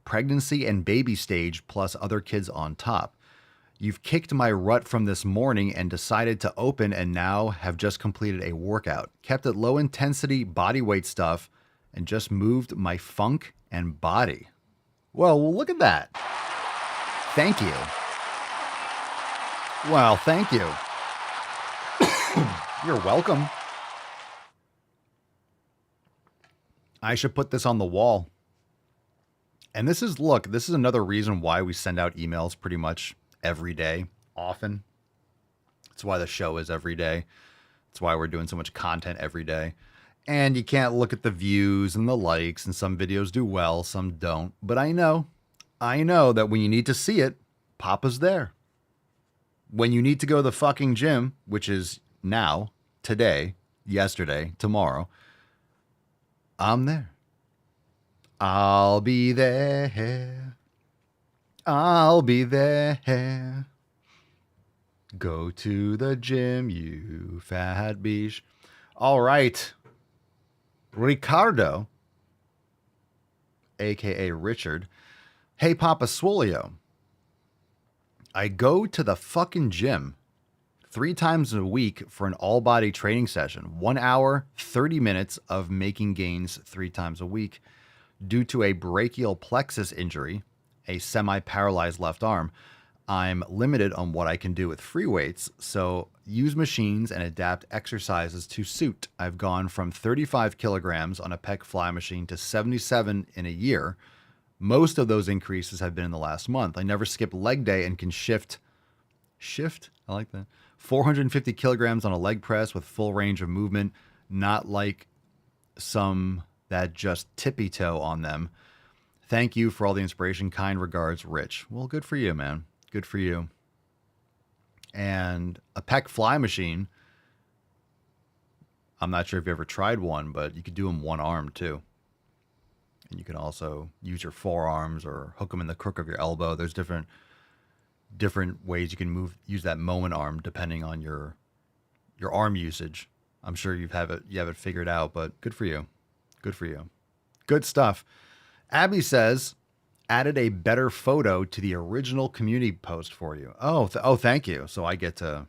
pregnancy and baby stage, plus other kids on top. You've kicked my rut from this morning and decided to open and now have just completed a workout. Kept it low intensity body weight stuff and just moved my funk and body. Well, look at that. Thank you. Well, thank you. You're welcome. I should put this on the wall. And this is another reason why we send out emails pretty much every day, often. That's why the show is every day. That's why we're doing so much content every day. And you can't look at the views and the likes, and some videos do well, some don't. But I know that when you need to see it, Papa's there. When you need to go to the fucking gym, which is now, today, yesterday, tomorrow, I'm there. I'll be there. I'll be there. Go to the gym, you fat beach. All right. Ricardo, a.k.a. Richard. Hey, Papa Swolio. I go to the fucking gym 3 times a week for an all-body training session. 1 hour, 30 minutes of making gains 3 times a week. Due to a brachial plexus injury, a semi-paralyzed left arm, I'm limited on what I can do with free weights, so use machines and adapt exercises to suit. I've gone from 35 kilograms on a pec fly machine to 77 in a year. Most of those increases have been in the last month. I never skip leg day and can shift, I like that, 450 kilograms on a leg press with full range of movement, not like some that just tippy toe on them. Thank you for all the inspiration. Kind regards, Rich. Well, good for you, man. Good for you. And a pec fly machine, I'm not sure if you ever tried one, but you could do them one arm too. And you can also use your forearms or hook them in the crook of your elbow. There's different ways you can use that moment arm depending on your arm usage. I'm sure you have it figured out, but good for you. Good for you. Good stuff. Abby says, added a better photo to the original community post for you. Oh, thank you. So I get to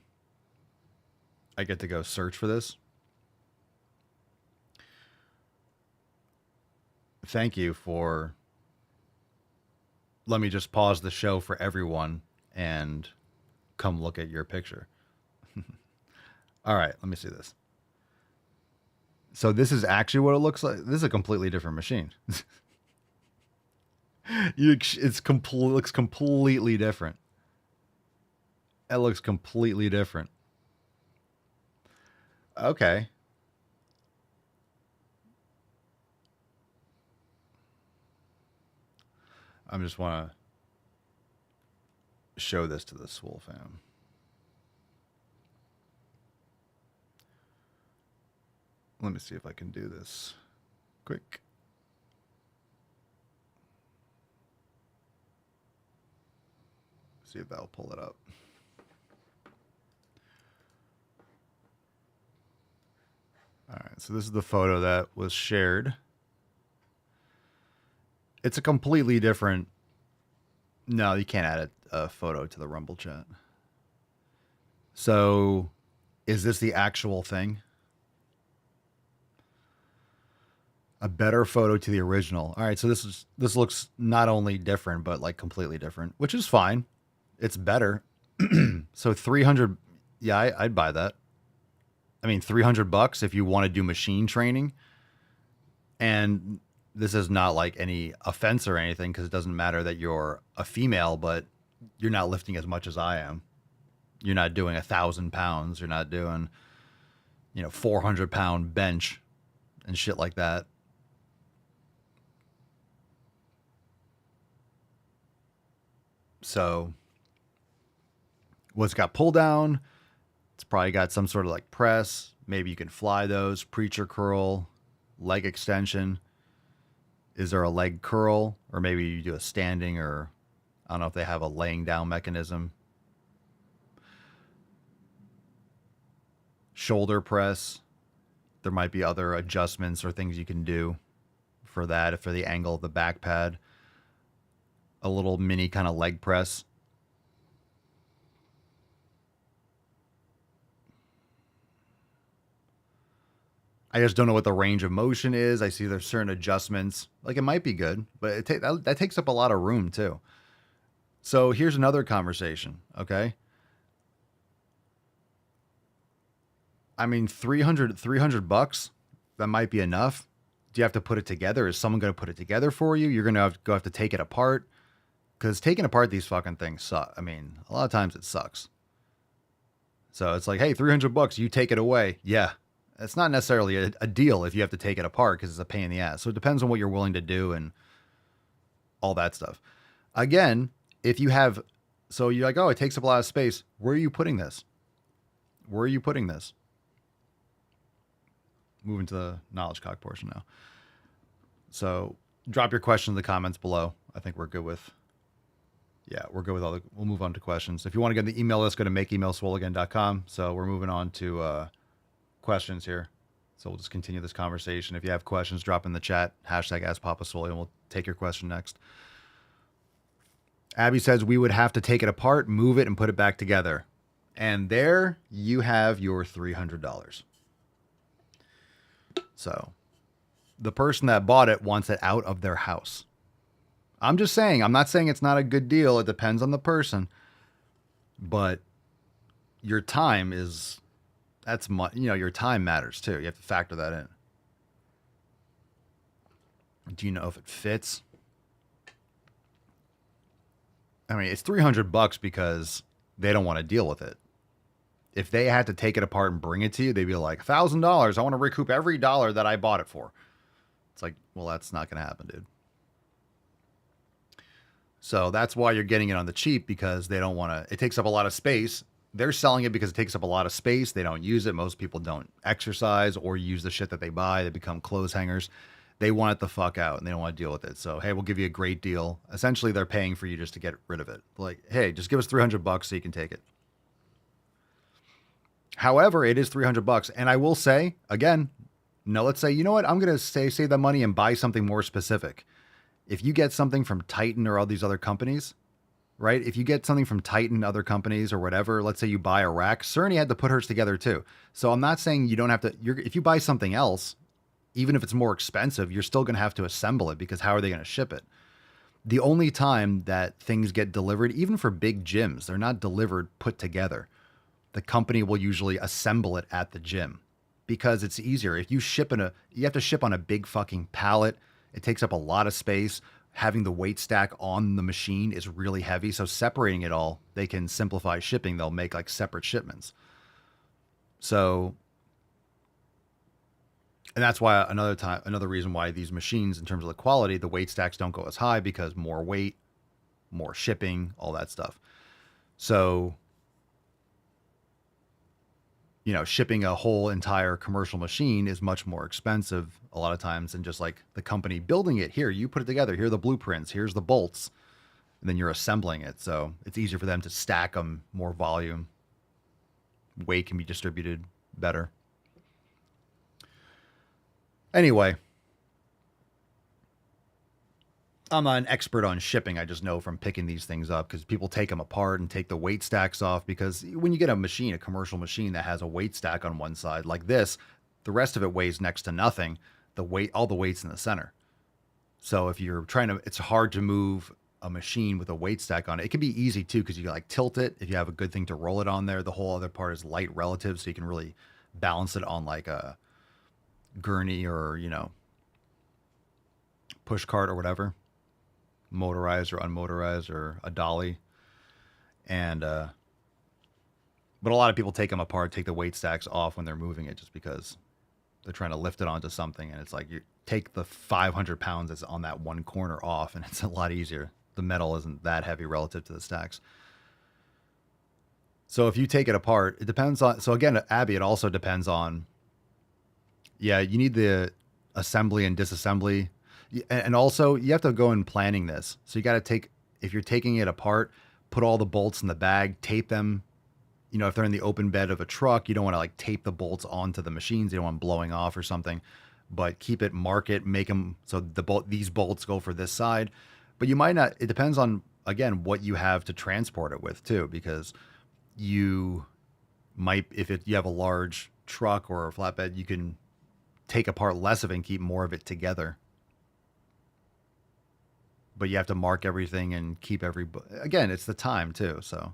go search for this. Thank you for. Let me just pause the show for everyone and come look at your picture. All right, let me see this. So this is actually what it looks like. This is a completely different machine. Looks completely different. It looks completely different. Okay. I just want to show this to the Swole fam. Let me see if I can do this quick. See if that'll pull it up. All right, so this is the photo that was shared. It's a completely different. No, you can't add a photo to the Rumble chat. So, is this the actual thing? A better photo to the original. All right, so this looks not only different but like completely different, which is fine. It's better. So 300, yeah, I'd buy that. I mean, $300 if you want to do machine training. And this is not like any offense or anything, because it doesn't matter that you're a female, but you're not lifting as much as I am. You're not doing 1,000 pounds. You're not doing, 400-pound bench and shit like that. So, what's got pull down? It's probably got some sort of like press. Maybe you can fly those. Preacher curl, leg extension. Is there a leg curl? Or maybe you do a standing, or I don't know if they have a laying down mechanism. Shoulder press. there might be other adjustments or things you can do for that, for the angle of the back pad. A little mini kind of leg press. I just don't know what the range of motion is. I see there's certain adjustments. Like, it might be good, but that takes up a lot of room too. So here's another conversation, okay? I mean, 300 bucks, that might be enough. Do you have to put it together? Is someone going to put it together for you? You're going to have to take it apart? Because taking apart these fucking things suck. I mean, a lot of times it sucks. So it's like, hey, 300 bucks, you take it away. Yeah. It's not necessarily a deal if you have to take it apart because it's a pain in the ass. So it depends on what you're willing to do and all that stuff. Again, if you have, so you're like, oh, it takes up a lot of space. Where are you putting this? Where are you putting this? Moving to the knowledge cock portion now. So drop your question in the comments below. I think we're good with, we're good with all the, we'll move on to questions. If you want to get in the email list, go to makeemailswoleagain.com. So we're moving on to questions here. So we'll just continue this conversation. If you have questions, drop in the chat, #AskPapaSwole, and we'll take your question next. Abby says we would have to take it apart, move it, and put it back together. And there you have your $300. So the person that bought it wants it out of their house. I'm just saying, I'm not saying it's not a good deal. It depends on the person. But your time is, your time matters too. You have to factor that in. Do you know if it fits? I mean, it's 300 bucks because they don't want to deal with it. If they had to take it apart and bring it to you, they'd be like, $1,000. I want to recoup every dollar that I bought it for. It's like, well, that's not going to happen, dude. So that's why you're getting it on the cheap, because they don't want to, it takes up a lot of space. They're selling it because it takes up a lot of space. They don't use it. Most people don't exercise or use the shit that they buy. They become clothes hangers. They want it the fuck out and they don't want to deal with it. So, hey, we'll give you a great deal. Essentially, they're paying for you just to get rid of it. Like, hey, just give us 300 bucks so you can take it. However, it is 300 bucks. And I will say, again, no, let's say, you know what? I'm going to save that money and buy something more specific. If you get something from Titan or all these other companies, right? If you get something from Titan, other companies or whatever, let's say you buy a rack, Cerny had to put hers together too. So I'm not saying you don't have to, if you buy something else, even if it's more expensive, you're still going to have to assemble it, because how are they going to ship it? The only time that things get delivered, even for big gyms, they're not delivered put together. The company will usually assemble it at the gym because it's easier. If you you have to ship on a big fucking pallet. It takes up a lot of space. Having the weight stack on the machine is really heavy. So separating it all, they can simplify shipping. They'll make like separate shipments. So, and that's why another reason why these machines, in terms of the quality, the weight stacks don't go as high, because more weight, more shipping, all that stuff. So, shipping a whole entire commercial machine is much more expensive a lot of times than just like the company building it. Here, you put it together. Here are the blueprints. Here's the bolts. And then you're assembling it. So it's easier for them to stack them, more volume. Weight can be distributed better. Anyway, I'm not an expert on shipping. I just know from picking these things up, because people take them apart and take the weight stacks off, because when you get a commercial machine that has a weight stack on one side like this, the rest of it weighs next to nothing. All the weight's in the center. So if you're it's hard to move a machine with a weight stack on it. It can be easy too, because you can like tilt it. If you have a good thing to roll it on there, the whole other part is light relative. So you can really balance it on like a gurney or, push cart or whatever. Motorized or unmotorized or a dolly. And but a lot of people take them apart, take the weight stacks off when they're moving it, just because they're trying to lift it onto something, and it's like you take the 500 pounds that's on that one corner off, and it's a lot easier. The metal isn't that heavy relative to the stacks. So if you take it apart, it depends on, so again, Abby, it also depends on, you need the assembly and disassembly. And also, you have to go in planning this. So you got to if you're taking it apart, put all the bolts in the bag, tape them you know, if they're in the open bed of a truck, you don't want to like tape the bolts onto the machines. You don't want them blowing off or something, but keep it, mark it, make them so these bolts go for this side. But you might not, it depends on, again, what you have to transport it with too, because you might, you have a large truck or a flatbed, you can take apart less of it and keep more of it together. But you have to mark everything and keep again, it's the time too. So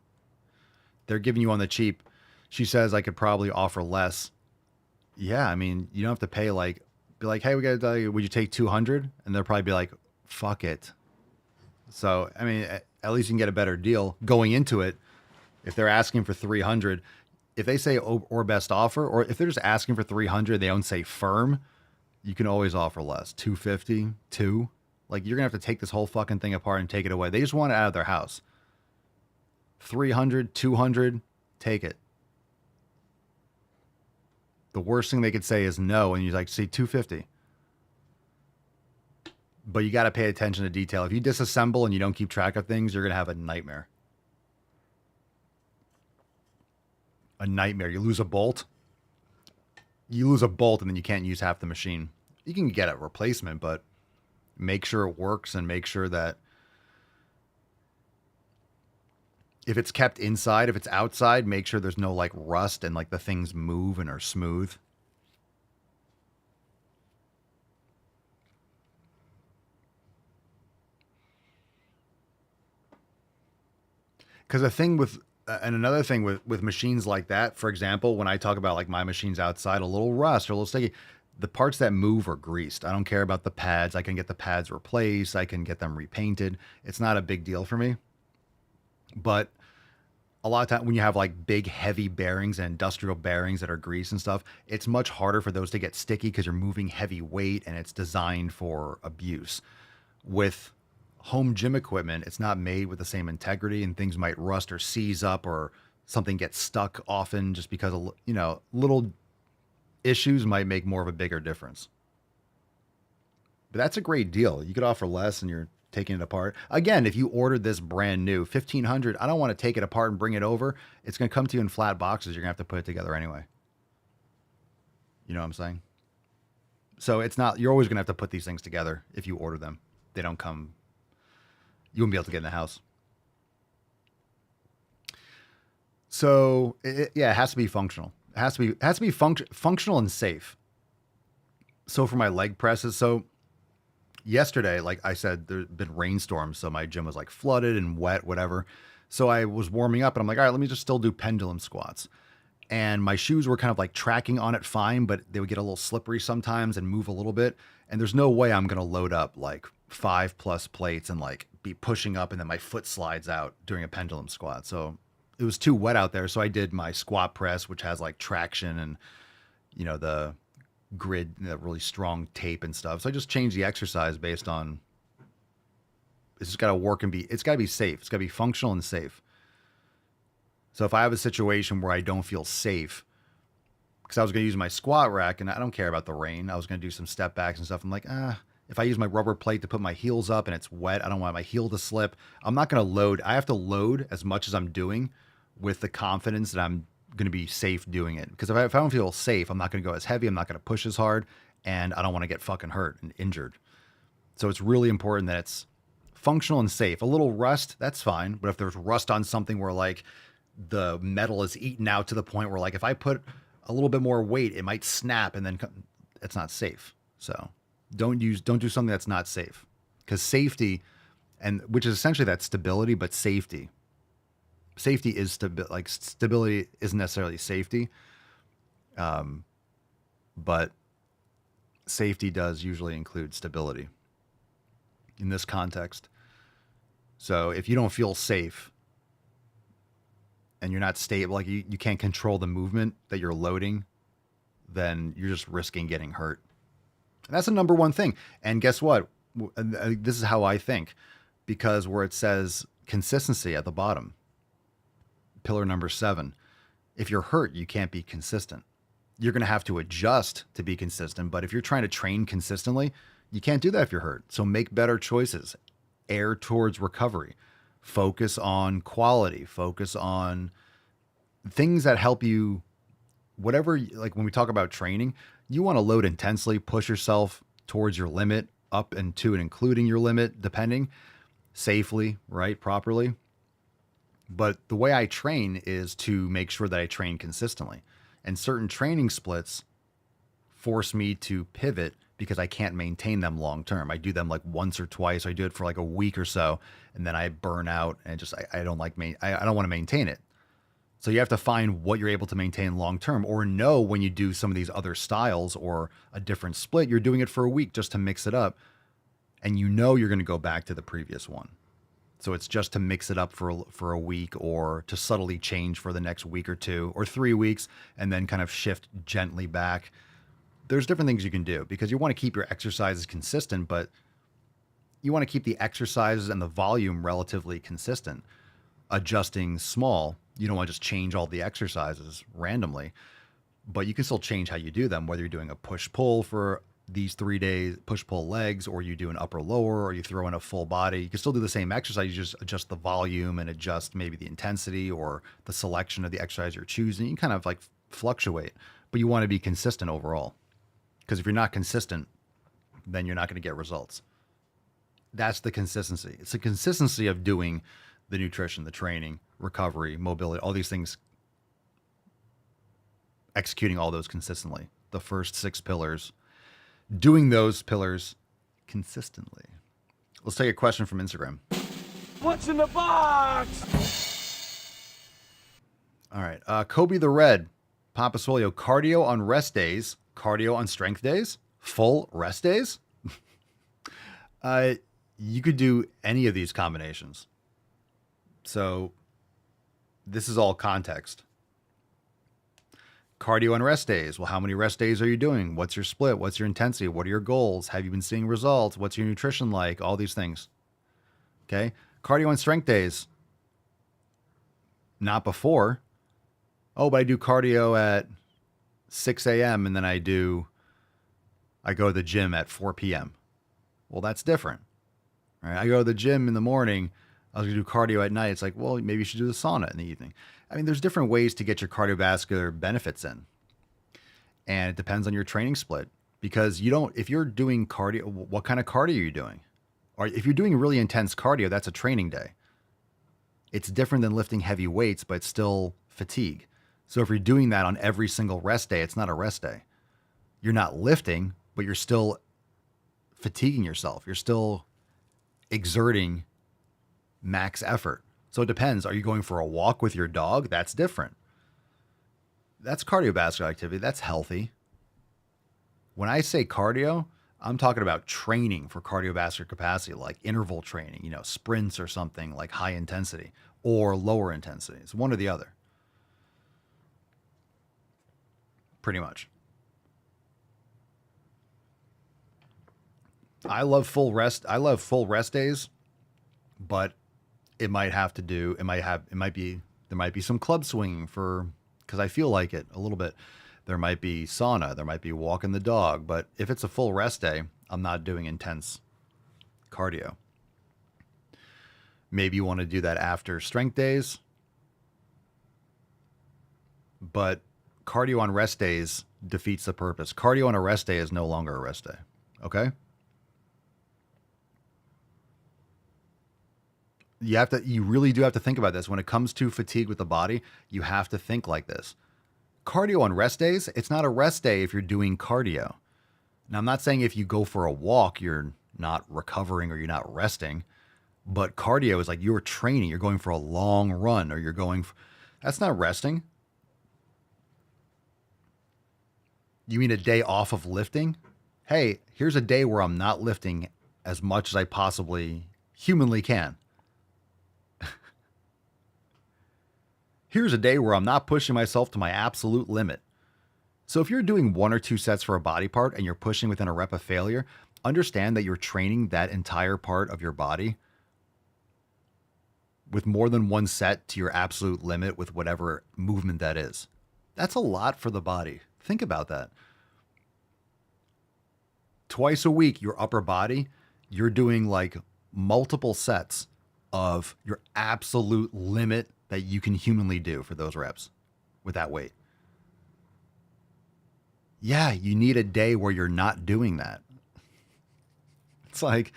they're giving you on the cheap. She says I could probably offer less. Yeah. I mean, you don't have to pay be like, hey, would you take 200? And they'll probably be like, fuck it. So, I mean, at least you can get a better deal going into it. If they're asking for 300, if they say or best offer, or if they're just asking for 300, they don't say firm, you can always offer less. 250, 2. Like, you're going to have to take this whole fucking thing apart and take it away. They just want it out of their house. 300, 200, take it. The worst thing they could say is no, and you're like, see, 250. But you got to pay attention to detail. If you disassemble and you don't keep track of things, you're going to have a nightmare. A nightmare. You lose a bolt. You lose a bolt and then you can't use half the machine. You can get a replacement, but make sure it works and make sure that if it's kept inside, if it's outside, make sure there's no like rust and like the things move and are smooth. Because the thing with, and another thing with machines like that, for example, when I talk about like my machines outside, a little rust or a little sticky, the parts that move are greased. I don't care about the pads. I can get the pads replaced. I can get them repainted. It's not a big deal for me. But a lot of time when you have like big, heavy bearings and industrial bearings that are greased and stuff, it's much harder for those to get sticky because you're moving heavy weight and it's designed for abuse. With home gym equipment, it's not made with the same integrity and things might rust or seize up or something gets stuck often just because of, you know, little issues might make more of a bigger difference. But that's a great deal. You could offer less and you're taking it apart. Again, if you ordered this brand new, $1,500, I don't want to take it apart and bring it over. It's going to come to you in flat boxes. You're going to have to put it together anyway. You know what I'm saying? So it's not, you're always going to have to put these things together if you order them. They don't come, you won't be able to get in the house. So it has to be functional. It has to be functional and safe. So for my leg presses, so yesterday, like I said, there's been rainstorms, so my gym was like flooded and wet, whatever. So I was warming up and I'm like, all right, let me just still do pendulum squats. And my shoes were kind of like tracking on it fine, but they would get a little slippery sometimes and move a little bit. And there's no way I'm going to load up like 5+ plates and like be pushing up and then my foot slides out during a pendulum squat. So it was too wet out there. So I did my squat press, which has like traction and, you know, the grid, the really strong tape and stuff. So I just changed the exercise based on, it's just got to work and it's got to be safe. It's got to be functional and safe. So if I have a situation where I don't feel safe, because I was going to use my squat rack and I don't care about the rain. I was going to do some step backs and stuff. I'm like, if I use my rubber plate to put my heels up and it's wet, I don't want my heel to slip. I'm not going to load. I have to load as much as I'm doing with the confidence that I'm going to be safe doing it. Because if I don't feel safe, I'm not going to go as heavy. I'm not going to push as hard. And I don't want to get fucking hurt and injured. So it's really important that it's functional and safe. A little rust, that's fine. But if there's rust on something where like the metal is eaten out to the point where like if I put a little bit more weight, it might snap and then it's not safe. So don't do something that's not safe, because safety, and which is essentially that stability, but safety is stability isn't necessarily safety. But safety does usually include stability in this context. So if you don't feel safe and you're not stable, like you can't control the movement that you're loading, then you're just risking getting hurt. And that's the number one thing. And guess what? This is how I think, because where it says consistency at the bottom, pillar number 7, if you're hurt, you can't be consistent. You're going to have to adjust to be consistent. But if you're trying to train consistently, you can't do that if you're hurt. So make better choices, err towards recovery, focus on quality, focus on things that help you, whatever, like when we talk about training, you want to load intensely, push yourself towards your limit, up and to and including your limit, depending, safely, right, properly. But the way I train is to make sure that I train consistently. And certain training splits force me to pivot because I can't maintain them long term. I do them like once or twice. I do it for like a week or so, and then I burn out and just I don't like I don't want to maintain it. So you have to find what you're able to maintain long term, or know when you do some of these other styles or a different split, you're doing it for a week just to mix it up, and you know you're going to go back to the previous one. So it's just to mix it up for a week, or to subtly change for the next week or 2 or 3 weeks, and then kind of shift gently back. There's different things you can do because you want to keep your exercises consistent, but you want to keep the exercises and the volume relatively consistent. Adjusting small, you don't want to just change all the exercises randomly, but you can still change how you do them, whether you're doing a push-pull for these 3 days, push-pull legs, or you do an upper-lower, or you throw in a full body. You can still do the same exercise, you just adjust the volume and adjust maybe the intensity or the selection of the exercise you're choosing. You kind of like fluctuate, but you want to be consistent overall. Because if you're not consistent, then you're not going to get results. That's the consistency. It's the consistency of doing the nutrition, the training, recovery, mobility, all these things, executing all those consistently. The first 6 pillars, doing those pillars consistently. Let's take a question from Instagram. What's in the box? All right. Kobe the Red, Papa Swole, cardio on rest days, cardio on strength days, full rest days. You could do any of these combinations. So this is all context. Cardio on rest days. Well, how many rest days are you doing? What's your split? What's your intensity? What are your goals? Have you been seeing results? What's your nutrition like? All these things. Okay. Cardio on strength days. Not before. Oh, but I do cardio at 6 a.m. and then I go to the gym at 4 p.m. Well, that's different. Right? I go to the gym in the morning. I was going to do cardio at night. It's like, well, maybe you should do the sauna in the evening. I mean, there's different ways to get your cardiovascular benefits in. And it depends on your training split. Because if you're doing cardio, what kind of cardio are you doing? Or if you're doing really intense cardio, that's a training day. It's different than lifting heavy weights, but it's still fatigue. So if you're doing that on every single rest day, it's not a rest day. You're not lifting, but you're still fatiguing yourself. You're still exerting max effort. So it depends. Are you going for a walk with your dog? That's different. That's cardiovascular activity. That's healthy. When I say cardio, I'm talking about training for cardiovascular capacity, like interval training, sprints or something like high intensity or lower intensity. It's one or the other. Pretty much. I love full rest days, but there might be some club swinging because I feel like it a little bit. There might be sauna, there might be walking the dog, but if it's a full rest day, I'm not doing intense cardio. Maybe you want to do that after strength days, but cardio on rest days defeats the purpose. Cardio on a rest day is no longer a rest day. Okay? You really do have to think about this. When it comes to fatigue with the body, you have to think like this. Cardio on rest days, it's not a rest day if you're doing cardio. Now, I'm not saying if you go for a walk, you're not recovering or you're not resting, but cardio is like you're training. You're going for a long run or that's not resting. You mean a day off of lifting? Hey, here's a day where I'm not lifting as much as I possibly humanly can. Here's a day where I'm not pushing myself to my absolute limit. So if you're doing 1 or 2 sets for a body part and you're pushing within a rep of failure, understand that you're training that entire part of your body with more than 1 set to your absolute limit with whatever movement that is. That's a lot for the body. Think about that. Twice a week, your upper body, you're doing like multiple sets of your absolute limit that you can humanly do for those reps. with that weight. Yeah, you need a day where you're not doing that. It's like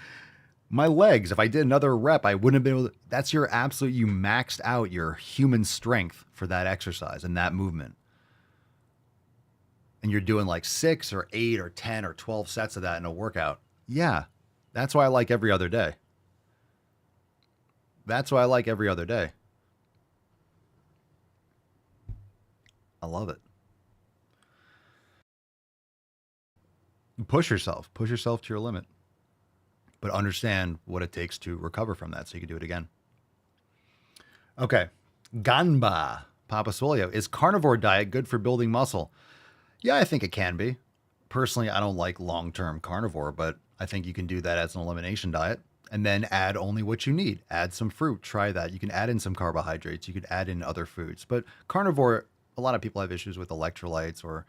my legs, if I did another rep, I wouldn't have been able to. That's your absolute, you maxed out your human strength for that exercise and that movement. And you're doing like 6 or 8 or 10 or 12 sets of that in a workout. Yeah, that's why I like every other day. That's why I like every other day. I love it. Push yourself to your limit, but understand what it takes to recover from that so you can do it again. Okay. Ganba, Papa Swole, is carnivore diet good for building muscle? Yeah, I think it can be. Personally, I don't like long-term carnivore, but I think you can do that as an elimination diet and then add only what you need. Add some fruit. Try that. You can add in some carbohydrates. You could add in other foods. But carnivore, a lot of people have issues with electrolytes or,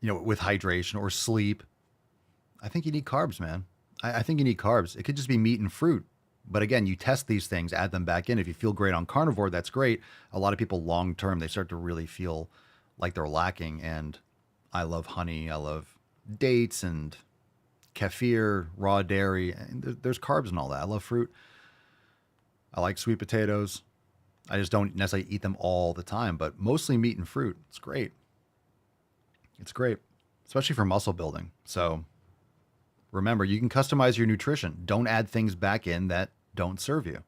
with hydration or sleep. I think you need carbs, man. I think you need carbs. It could just be meat and fruit. But again, you test these things, add them back in. If you feel great on carnivore, that's great. A lot of people long-term, they start to really feel like they're lacking. And I love honey. I love dates and kefir, raw dairy. And there's carbs and all that. I love fruit. I like sweet potatoes. I just don't necessarily eat them all the time, but mostly meat and fruit. It's great. It's great, especially for muscle building. So remember, you can customize your nutrition. Don't add things back in that don't serve you.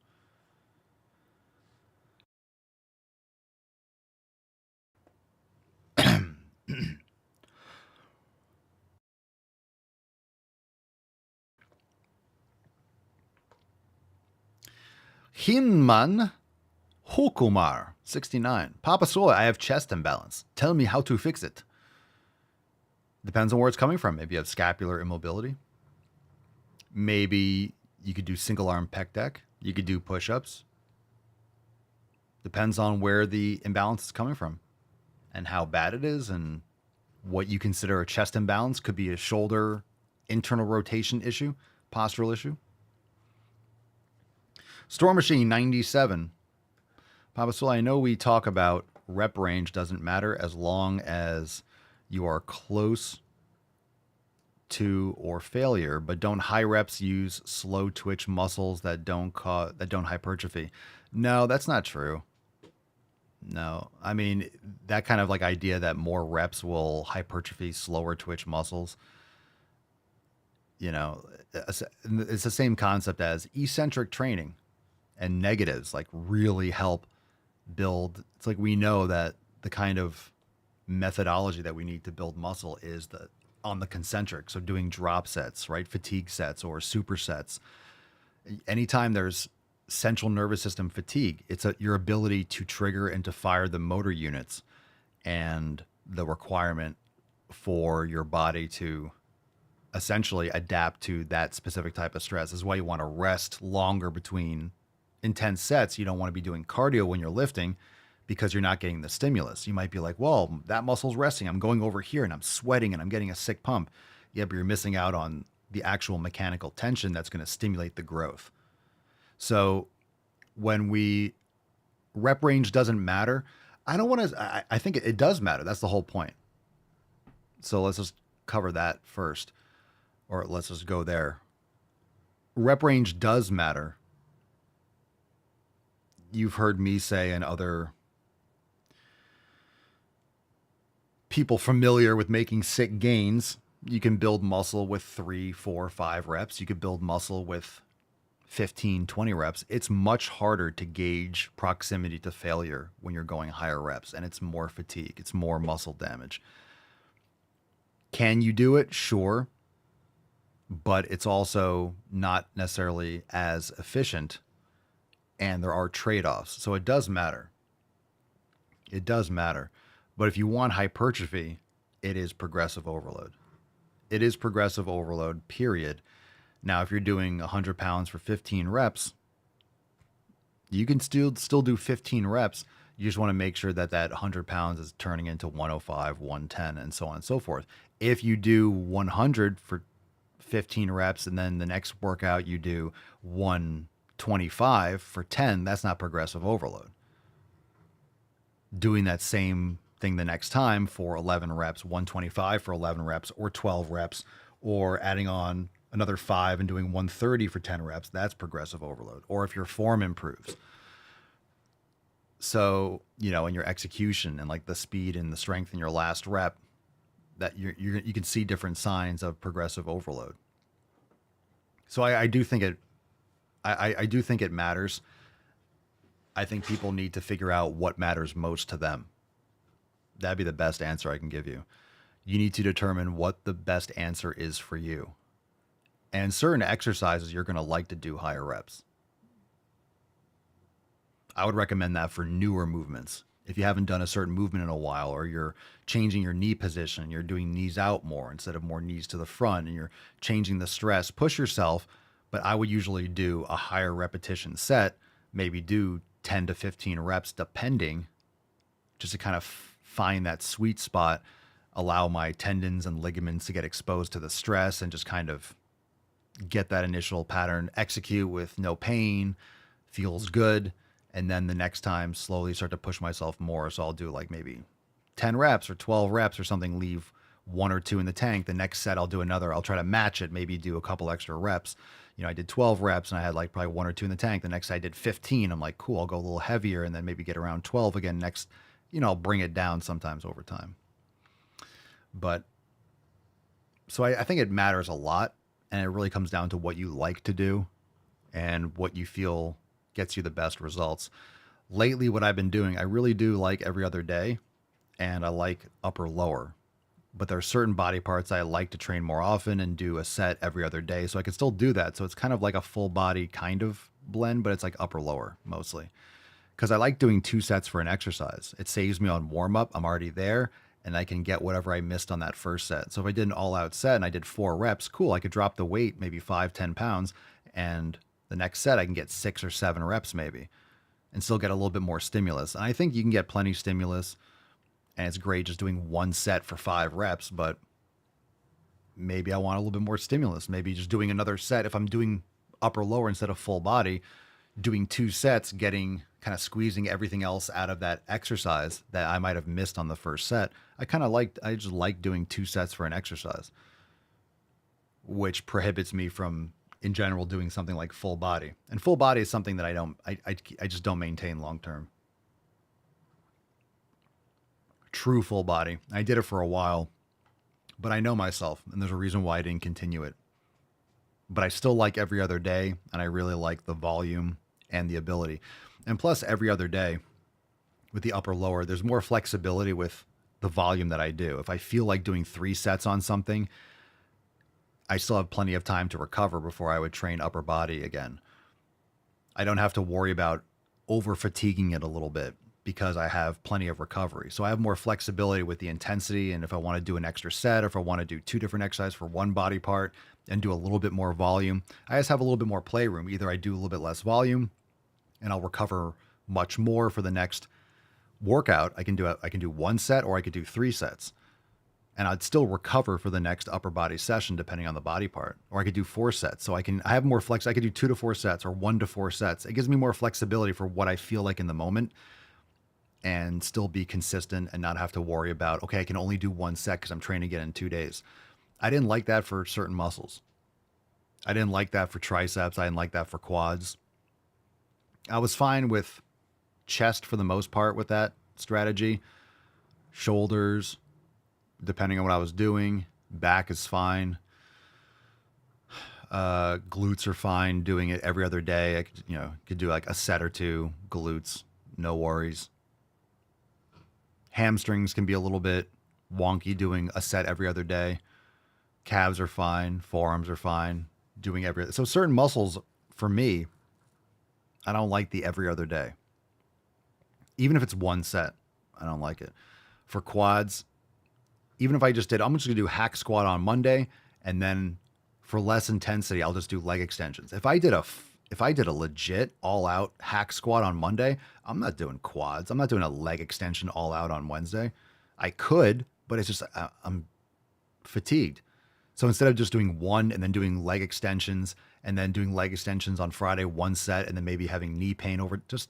Hinman Hukumar, 69. Papa Swole, I have chest imbalance. Tell me how to fix it. Depends on where it's coming from. Maybe you have scapular immobility. Maybe you could do single arm pec deck. You could do push-ups. Depends on where the imbalance is coming from and how bad it is and what you consider a chest imbalance. Could be a shoulder internal rotation issue, postural issue. Storm Machine 97. Papa Swole, I know we talk about rep range doesn't matter as long as you are close to or failure, but don't high reps use slow twitch muscles that don't hypertrophy? No, that's not true. No, I mean, that kind of like idea that more reps will hypertrophy slower twitch muscles, it's the same concept as eccentric training and negatives like really help build. It's like we know that the kind of methodology that we need to build muscle is on the concentric. So doing drop sets, right? Fatigue sets or supersets. Anytime there's central nervous system fatigue, it's your ability to trigger and to fire the motor units and the requirement for your body to essentially adapt to that specific type of stress. This is why you want to rest longer between intense sets. You don't want to be doing cardio when you're lifting because you're not getting the stimulus. You might be like, well, that muscle's resting. I'm going over here and I'm sweating and I'm getting a sick pump. Yeah, but you're missing out on the actual mechanical tension that's going to stimulate the growth. So when rep range doesn't matter, I think it does matter. That's the whole point. So let's just cover that first, or let's just go there. Rep range does matter. You've heard me say, and other people familiar with making sick gains, you can build muscle with 3, 4, 5 reps. You could build muscle with 15, 20 reps. It's much harder to gauge proximity to failure when you're going higher reps, and it's more fatigue. It's more muscle damage. Can you do it? Sure. But it's also not necessarily as efficient, and there are trade-offs. So it does matter. It does matter. But if you want hypertrophy, it is progressive overload. It is progressive overload, period. Now, if you're doing 100 pounds for 15 reps, you can still do 15 reps. You just want to make sure that 100 pounds is turning into 105, 110, and so on and so forth. If you do 100 for 15 reps and then the next workout you do 125 for 10, that's not progressive overload. doing that same thing the next time for 11 reps, 125 for 11 reps, or 12 reps, or adding on another 5 and doing 130 for 10 reps, that's progressive overload. Or if your form improves. So, you know, in your execution and like the speed and the strength in your last rep, that you can see different signs of progressive overload. So I do think I do think it matters. I think people need to figure out what matters most to them. That'd be the best answer I can give you. You need to determine what the best answer is for you. And certain exercises, you're going to like to do higher reps. I would recommend that for newer movements. If you haven't done a certain movement in a while, or you're changing your knee position, you're doing knees out more instead of more knees to the front, and you're changing the stress, push yourself. But I would usually do a higher repetition set, maybe do 10 to 15 reps, depending, just to kind of find that sweet spot, allow my tendons and ligaments to get exposed to the stress and just kind of get that initial pattern, execute with no pain, feels good. And then the next time slowly start to push myself more. So I'll do like maybe 10 reps or 12 reps or something, leave 1 or 2 in the tank. The next set I'll do another. I'll try to match it, maybe do a couple extra reps. You know, I did 12 reps and I had like probably 1 or 2 in the tank. The next I did 15. I'm like, cool, I'll go a little heavier and then maybe get around 12 again next. You know, I'll bring it down sometimes over time. But so I think it matters a lot, and it really comes down to what you like to do and what you feel gets you the best results. Lately, what I've been doing, I really do like every other day, and I like upper lower. But there are certain body parts I like to train more often and do a set every other day. So I can still do that. So it's kind of like a full body kind of blend, but it's like upper lower mostly. Because I like doing 2 sets for an exercise. It saves me on warm up. I'm already there, and I can get whatever I missed on that first set. So if I did an all out set and I did 4 reps, cool, I could drop the weight, maybe 5-10 pounds, and the next set I can get 6 or 7 reps maybe, and still get a little bit more stimulus. And I think you can get plenty of stimulus, and it's great just doing 1 set for 5 reps, but maybe I want a little bit more stimulus. Maybe just doing another set. If I'm doing upper lower instead of full body, doing 2 sets, getting kind of squeezing everything else out of that exercise that I might have missed on the first set. I just like doing 2 sets for an exercise, which prohibits me from in general doing something like full body. And full body is something that I just don't maintain long term. True full body. I did it for a while, but I know myself, and there's a reason why I didn't continue it. But I still like every other day, and I really like the volume and the ability. And plus, every other day with the upper lower, there's more flexibility with the volume that I do. If I feel like doing 3 sets on something, I still have plenty of time to recover before I would train upper body again. I don't have to worry about over fatiguing it a little bit because I have plenty of recovery. So I have more flexibility with the intensity. And if I want to do an extra set, or if I want to do 2 different exercises for one body part and do a little bit more volume, I just have a little bit more playroom. Either I do a little bit less volume and I'll recover much more for the next workout. I can do 1 set, or I could do 3 sets. And I'd still recover for the next upper body session, depending on the body part. Or I could do 4 sets. So I have more flex. I could do 2 to 4 sets or 1 to 4 sets. It gives me more flexibility for what I feel like in the moment, and still be consistent and not have to worry about, okay, I can only do 1 set because I'm training again in 2 days. I didn't like that for certain muscles. I didn't like that for triceps. I didn't like that for quads. I was fine with chest for the most part with that strategy. Shoulders, depending on what I was doing. Back is fine. Glutes are fine. Doing it every other day. I could do like a set or 2 glutes. No worries. Hamstrings can be a little bit wonky doing a set every other day. Calves are fine. Forearms are fine. So certain muscles, for me, I don't like the every other day. Even if it's 1 set, I don't like it. For quads, even if I'm just going to do hack squat on Monday, and then for less intensity, I'll just do leg extensions. If I did a legit all out hack squat on Monday, I'm not doing quads. I'm not doing a leg extension all out on Wednesday. I could, but it's just, I'm fatigued. So instead of just doing 1 and then doing leg extensions, and then doing leg extensions on Friday, 1 set, and then maybe having knee pain over, just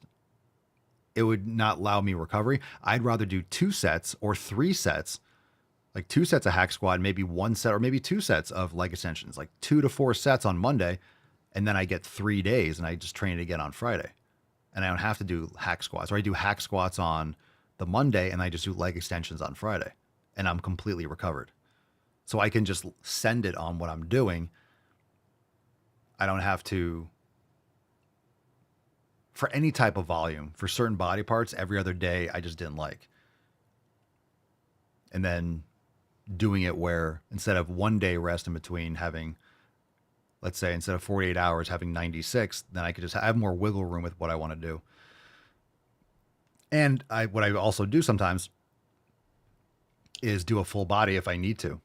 it would not allow me recovery. I'd rather do 2 sets or 3 sets, like 2 sets of hack squat, maybe 1 set or maybe 2 sets of leg extensions, like 2 to 4 sets on Monday. And then I get 3 days and I just train it again on Friday. And I don't have to do hack squats, or I do hack squats on the Monday and I just do leg extensions on Friday and I'm completely recovered. So I can just send it on what I'm doing. I don't have to, for any type of volume, for certain body parts, every other day, I just didn't like. And then doing it where instead of 1 day rest in between, having, let's say, instead of 48 hours, having 96, then I could just have more wiggle room with what I want to do. And what I also do sometimes is do a full body if I need to.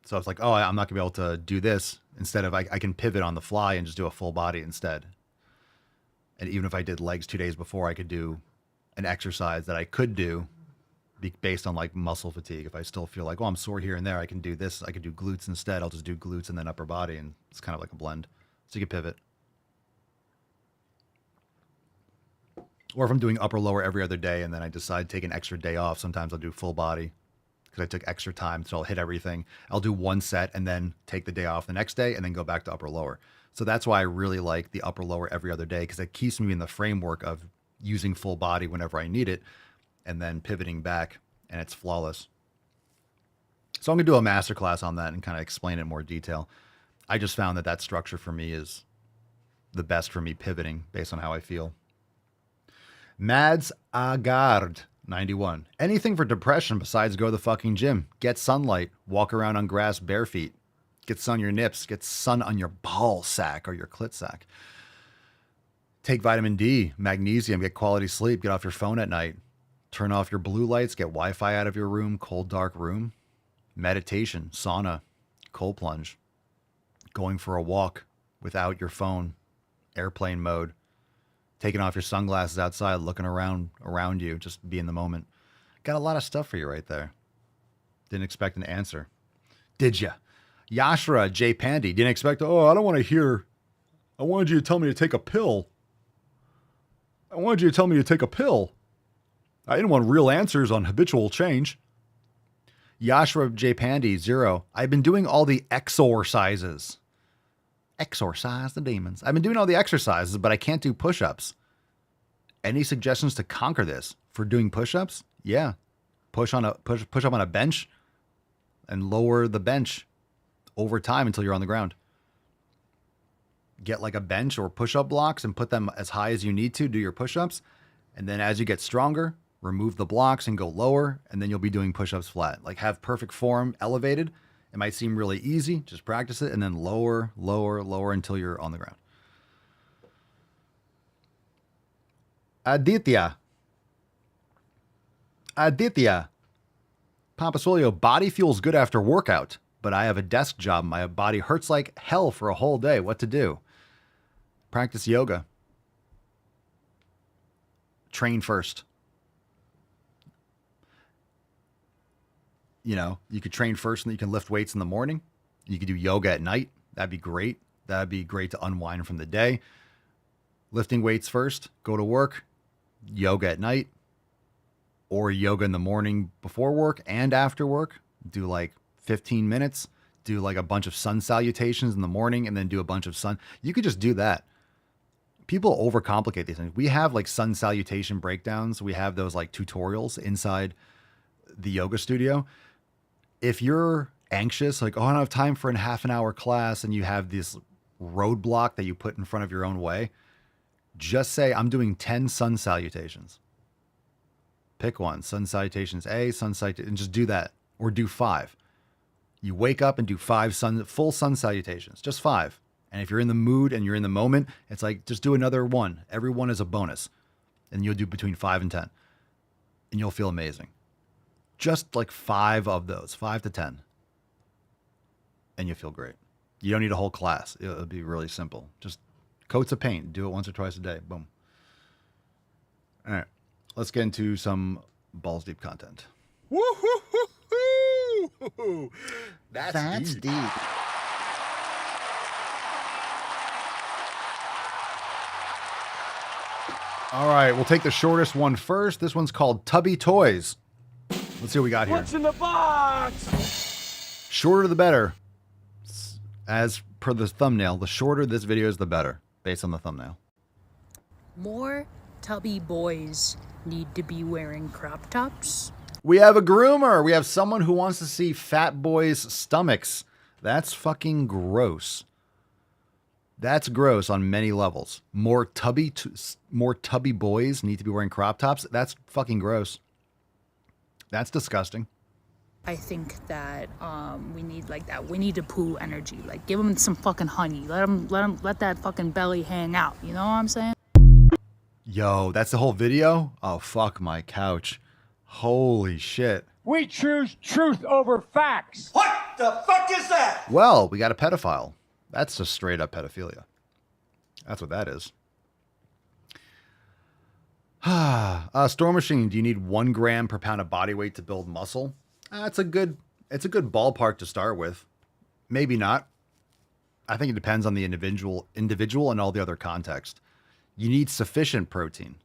So it's like, oh, I'm not gonna be able to do this. Instead of I can pivot on the fly and just do a full body instead. And even if I did legs 2 days before, I could do an exercise that I could do based on like muscle fatigue. If I still feel like, oh, I'm sore here and there, I can do this. I could do glutes instead. I'll just do glutes and then upper body. And it's kind of like a blend. So you can pivot. Or if I'm doing upper lower every other day and then I decide to take an extra day off, sometimes I'll do full body because I took extra time. So I'll hit everything. I'll do 1 set and then take the day off the next day and then go back to upper lower. So that's why I really like the upper lower every other day, because it keeps me in the framework of using full body whenever I need it and then pivoting back, and it's flawless. So I'm going to do a masterclass on that and kind of explain it in more detail. I just found that structure for me is the best for me pivoting based on how I feel. Mads Agard, 91. Anything for depression besides go to the fucking gym. Get sunlight. Walk around on grass bare feet. Get sun on your nips. Get sun on your ball sack or your clit sack. Take vitamin D, magnesium. Get quality sleep. Get off your phone at night. Turn off your blue lights. Get Wi-Fi out of your room. Cold, dark room. Meditation. Sauna. Cold plunge. Going for a walk without your phone. Airplane mode. Taking off your sunglasses outside, looking around you, just be in the moment. Got a lot of stuff for you right there. Didn't expect an answer. Did ya? Yashra J. Pandy. Didn't expect, oh, I don't want to hear. I wanted you to tell me to take a pill. I didn't want real answers on habitual change. Yashra J. Pandy, 0. I've been doing all the exorcises. Exorcise the demons. I've been doing all the exercises, but I can't do push-ups. Any suggestions to conquer this? For doing push-ups? Yeah. Push up on a bench and lower the bench over time until you're on the ground. Get like a bench or push-up blocks and put them as high as you need to do your push-ups. And then as you get stronger, remove the blocks and go lower, and then you'll be doing push-ups flat. Like have perfect form elevated. It might seem really easy. Just practice it and then lower, lower, lower until you're on the ground. Aditya. Pampasolio, body feels good after workout, but I have a desk job. My body hurts like hell for a whole day. What to do? Practice yoga. Train first. You know, you could train first and then you can lift weights in the morning. You could do yoga at night. That'd be great. That'd be great to unwind from the day. Lifting weights first, go to work, yoga at night, or yoga in the morning before work and after work. Do like 15 minutes, do like a bunch of sun salutations in the morning and then do a bunch of sun. You could just do that. People overcomplicate these things. We have like sun salutation breakdowns. We have those like tutorials inside the yoga studio. If you're anxious, like, oh, I don't have time for a half an hour class, and you have this roadblock that you put in front of your own way, just say, I'm doing 10 sun salutations. Pick one. Sun salutations A, sun salutations, and just do that. Or do 5. You wake up and do 5 full sun salutations. Just 5. And if you're in the mood and you're in the moment, it's like, just do another 1. Every 1 is a bonus. And you'll do between 5 and 10. And you'll feel amazing. Just like 5 of those, 5 to 10. And you feel great. You don't need a whole class. It'll be really simple. Just coats of paint. Do it once or twice a day. Boom. All right. Let's get into some balls deep content. Woo-hoo-hoo-hoo! That's deep. All right, we'll take the shortest one first. This one's called Tubby Toys. Let's see what we got here. What's in the box? Shorter the better. As per the thumbnail, the shorter this video is, the better, based on the thumbnail. More tubby boys need to be wearing crop tops. We have a groomer. We have someone who wants to see fat boys' stomachs. That's fucking gross. That's gross on many levels. More tubby boys need to be wearing crop tops. That's fucking gross. That's disgusting. I think that we need like that. We need to poo energy. Like give them some fucking honey. Let that fucking belly hang out. You know what I'm saying? Yo, that's the whole video? Oh, fuck my couch. Holy shit. We choose truth over facts. What the fuck is that? Well, we got a pedophile. That's just straight up pedophilia. That's what that is. Storm Machine, do you need 1 gram per pound of body weight to build muscle? It's a good ballpark to start with. Maybe not. I think it depends on the individual and all the other context. You need sufficient protein.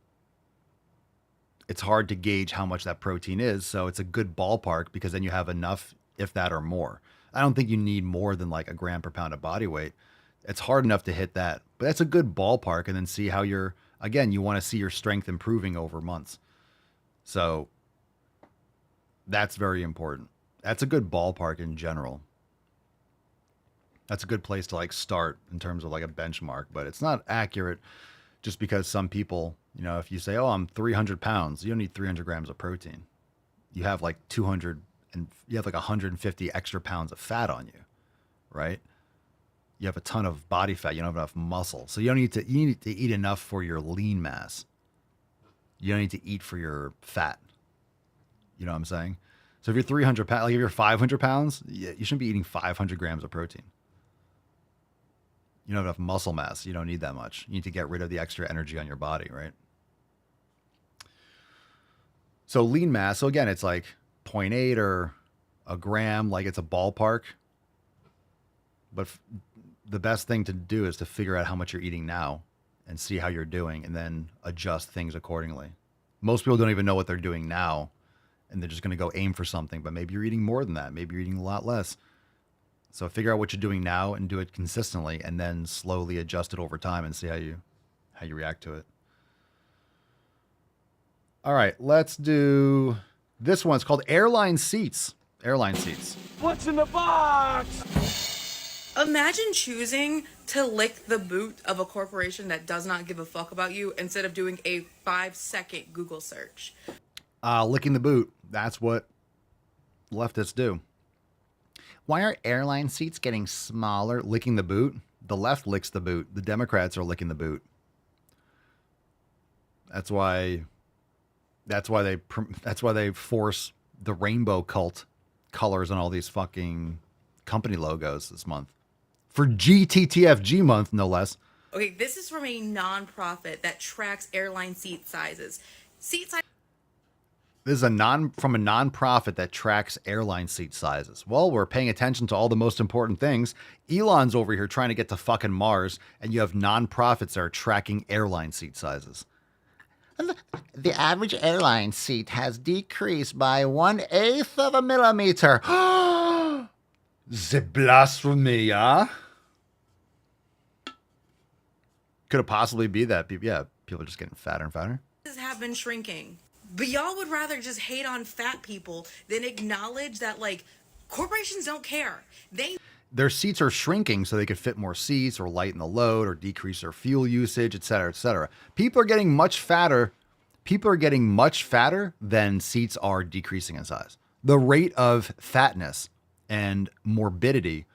It's hard to gauge how much that protein is, so it's a good ballpark because then you have enough, if that or more. I don't think you need more than like 1 gram per pound of body weight. It's hard enough to hit that, but that's a good ballpark, and then see how you're, again, you want to see your strength improving over months. So that's very important. That's a good ballpark in general. That's a good place to like start in terms of like a benchmark, but it's not accurate just because some people, you know, if you say, oh, I'm 300 pounds, you don't need 300 grams of protein. You have like 200 and you have like 150 extra pounds of fat on you, right? You have a ton of body fat. You don't have enough muscle. So you need to eat enough for your lean mass. You don't need to eat for your fat. You know what I'm saying? So if you're 300 pounds, like if you're 500 pounds, you shouldn't be eating 500 grams of protein. You don't have enough muscle mass. You don't need that much. You need to get rid of the extra energy on your body, right? So lean mass, so again, it's like 0.8 or a gram, like it's a ballpark. But the best thing to do is to figure out how much you're eating now and see how you're doing and then adjust things accordingly. Most people don't even know what they're doing now and they're just going to go aim for something, but maybe you're eating more than that. Maybe you're eating a lot less. So figure out what you're doing now and do it consistently and then slowly adjust it over time and see how you react to it. All right, let's do this one. It's called Airline Seats. Airline Seats. What's in the box? Imagine choosing to lick the boot of a corporation that does not give a fuck about you instead of doing a 5-second Google search. Licking the boot. That's what leftists do. Why are airline seats getting smaller? Licking the boot? The left licks the boot. The Democrats are licking the boot. That's why they force the rainbow cult colors on all these fucking company logos this month. For GTTFG month, no less. Okay, this is from a nonprofit that tracks airline seat sizes. Seat size. This is from a nonprofit that tracks airline seat sizes. Well, we're paying attention to all the most important things. Elon's over here trying to get to fucking Mars, and you have nonprofits that are tracking airline seat sizes. The average airline seat has decreased by 1/8 of a millimeter. The blasphemy, huh? Could it possibly be that people are just getting fatter and fatter? Have been shrinking. But y'all would rather just hate on fat people than acknowledge that, like, corporations don't care. Their seats are shrinking so they could fit more seats or lighten the load or decrease their fuel usage, et cetera, et cetera. People are getting much fatter. People are getting much fatter than seats are decreasing in size. The rate of fatness and morbidity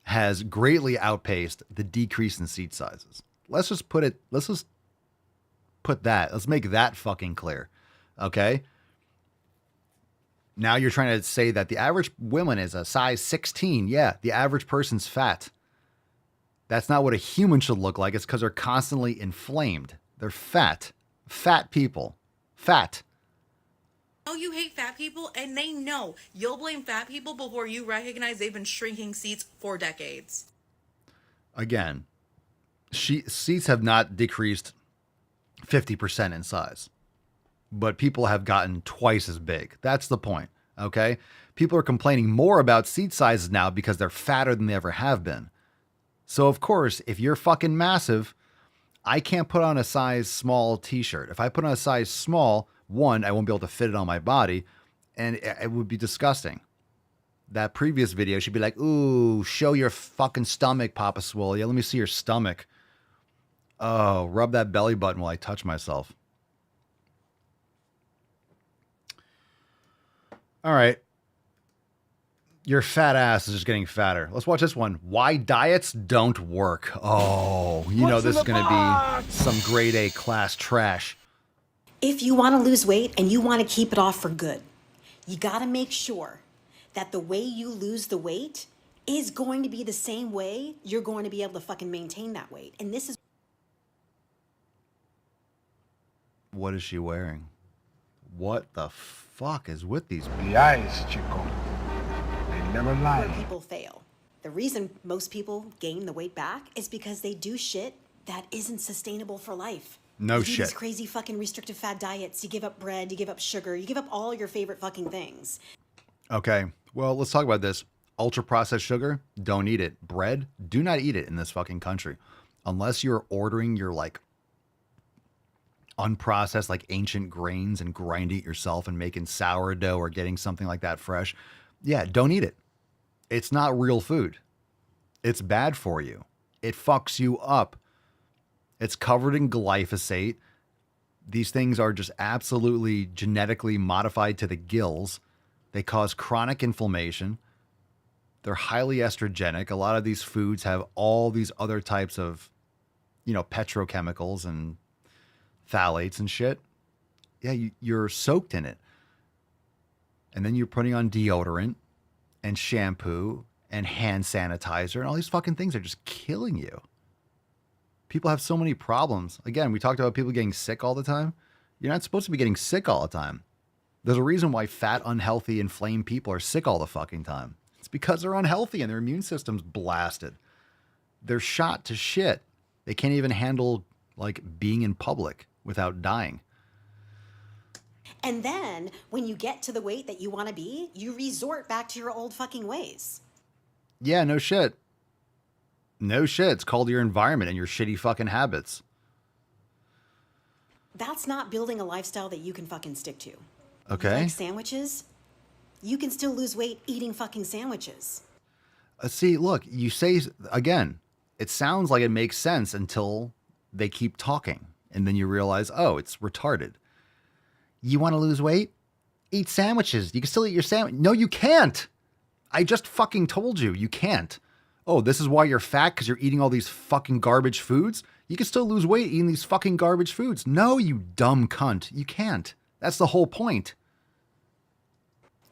has greatly outpaced the decrease in seat sizes. Let's make that fucking clear. Okay. Now you're trying to say that the average woman is a size 16. Yeah, the average person's fat. That's not what a human should look like. It's because they're constantly inflamed. They're fat. Fat people. Fat. Oh, you hate fat people, and they know. You'll blame fat people before you recognize they've been shrinking seats for decades. Again, seats have not decreased 50% in size. But people have gotten twice as big. That's the point, okay? People are complaining more about seat sizes now because they're fatter than they ever have been. So, of course, if you're fucking massive, I can't put on a size small t-shirt. If I put on a size small, one, I won't be able to fit it on my body, and it would be disgusting. That previous video should be like, ooh, show your fucking stomach, Papa Swole. Yeah, let me see your stomach. Oh, rub that belly button while I touch myself. All right. Your fat ass is just getting fatter. Let's watch this one. Why diets don't work. Oh, you know this is going to be some grade A class trash. If you want to lose weight and you want to keep it off for good, you got to make sure that the way you lose the weight is going to be the same way you're going to be able to fucking maintain that weight. And this is... What is she wearing? What the fuck is with these people? The eyes, Chico. They never lie. Where people fail. The reason most people gain the weight back is because they do shit that isn't sustainable for life. No you do shit. These crazy fucking restrictive fat diets. You give up bread, you give up sugar, you give up all your favorite fucking things. Okay, well, let's talk about this. Ultra processed sugar, don't eat it. Bread, do not eat it in this fucking country. Unless you're ordering your like unprocessed, like ancient grains and grinding it yourself and making sourdough or getting something like that fresh. Yeah, don't eat it. It's not real food. It's bad for you. It fucks you up. It's covered in glyphosate. These things are just absolutely genetically modified to the gills. They cause chronic inflammation. They're highly estrogenic. A lot of these foods have all these other types of, you know, petrochemicals and phthalates and shit. Yeah, you're soaked in it. And then you're putting on deodorant and shampoo and hand sanitizer, and all these fucking things are just killing you. People have so many problems. Again, we talked about people getting sick all the time. You're not supposed to be getting sick all the time. There's a reason why fat, unhealthy, inflamed people are sick all the fucking time. It's because they're unhealthy and their immune system's blasted. They're shot to shit. They can't even handle, like, being in public without dying. And then when you get to the weight that you want to be, you resort back to your old fucking ways. Yeah, no shit. No shit. It's called your environment and your shitty fucking habits. That's not building a lifestyle that you can fucking stick to. Okay. You like sandwiches? You can still lose weight eating fucking sandwiches. See, look, you say, again, it sounds like it makes sense until they keep talking. And then you realize, oh, it's retarded. You want to lose weight? Eat sandwiches. You can still eat your sandwich. No, you can't. I just fucking told you, you can't. Oh, this is why you're fat, because you're eating all these fucking garbage foods? You can still lose weight eating these fucking garbage foods. No, you dumb cunt. You can't. That's the whole point.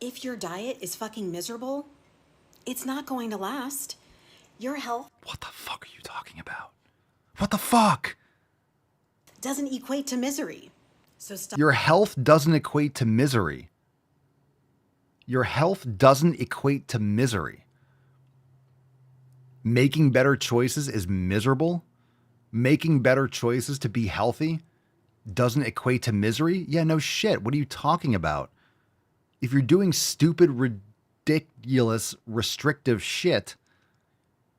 If your diet is fucking miserable, it's not going to last. Your health... What the fuck are you talking about? What the fuck? ...doesn't equate to misery. So stop. Your health doesn't equate to misery. Your health doesn't equate to misery. Making better choices is miserable. Making better choices to be healthy doesn't equate to misery. Yeah, no shit. What are you talking about? If you're doing stupid, ridiculous, restrictive shit,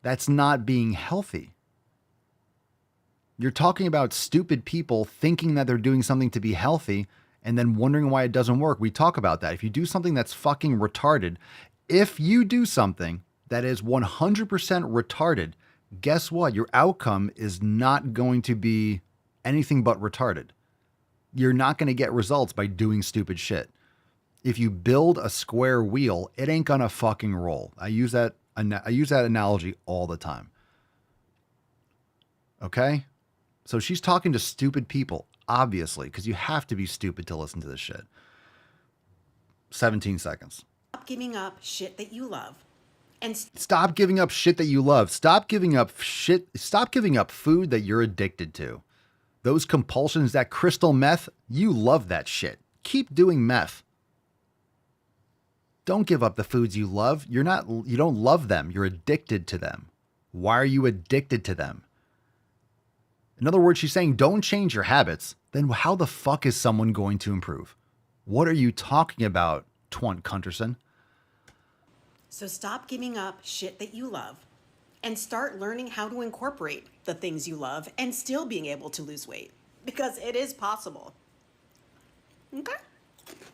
that's not being healthy. You're talking about stupid people thinking that they're doing something to be healthy and then wondering why it doesn't work. We talk about that. If you do something that's fucking retarded, if you do something that is 100% retarded, guess what? Your outcome is not going to be anything but retarded. You're not going to get results by doing stupid shit. If you build a square wheel, it ain't gonna fucking roll. I use that analogy all the time. Okay? So she's talking to stupid people, obviously, because you have to be stupid to listen to this shit. 17 seconds. Stop giving up shit that you love. And stop giving up shit that you love. Stop giving up shit. Stop giving up food that you're addicted to. Those compulsions, that crystal meth, you love that shit. Keep doing meth. Don't give up the foods you love. You don't love them. You're addicted to them. Why are you addicted to them? In other words, she's saying don't change your habits. Then how the fuck is someone going to improve? What are you talking about, Twant Cunterson? So stop giving up shit that you love and start learning how to incorporate the things you love and still being able to lose weight. Because it is possible. Okay?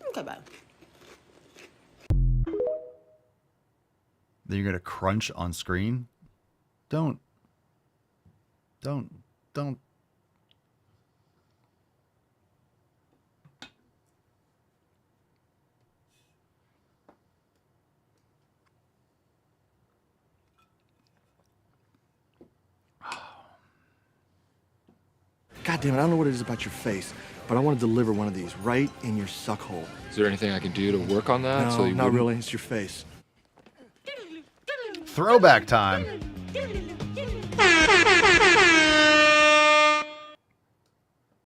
Okay, bye. Then you're going to crunch on screen? Don't. God damn it, I don't know what it is about your face, but I want to deliver one of these right in your suck hole. Is there anything I can do to work on that? No, not really. It's your face. Throwback time.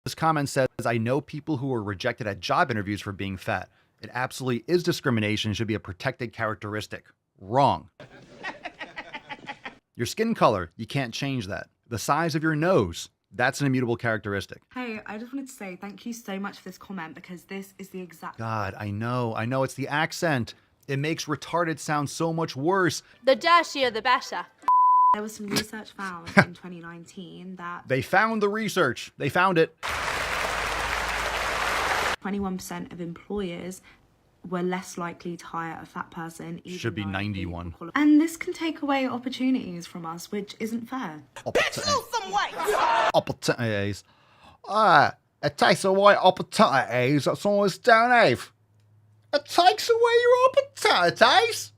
This comment says, I know people who were rejected at job interviews for being fat. It absolutely is discrimination and should be a protected characteristic. Wrong. Your skin color, you can't change that. The size of your nose, that's an immutable characteristic. Hey, I just wanted to say thank you so much for this comment because this is the exact... God, I know, it's the accent. It makes retarded sound so much worse. The dirtier, the better. There was some research found in 2019 that... They found the research. They found it. 21% of employers were less likely to hire a fat person. Should be 91. And this can take away opportunities from us, which isn't fair. Bitch, lose some weight! Opportunities. It takes away opportunities. That's almost down, Ave. It takes away your opportunities.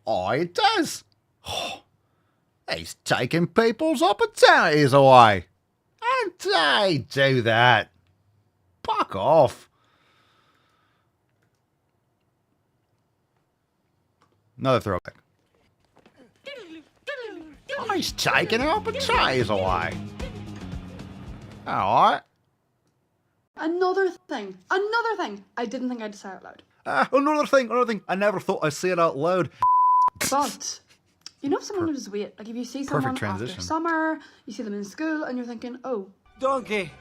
Oh, it does. Oh, he's taking people's opportunities away. And they do that. Fuck off. Another throwback. Oh, he's taking opportunities away. Alright. Another thing. I didn't think I'd say out loud. Another thing. I never thought I'd say it out loud. But, you know if someone loses weight, like if you see someone after summer, you see them in school, and you're thinking, oh, Donkey!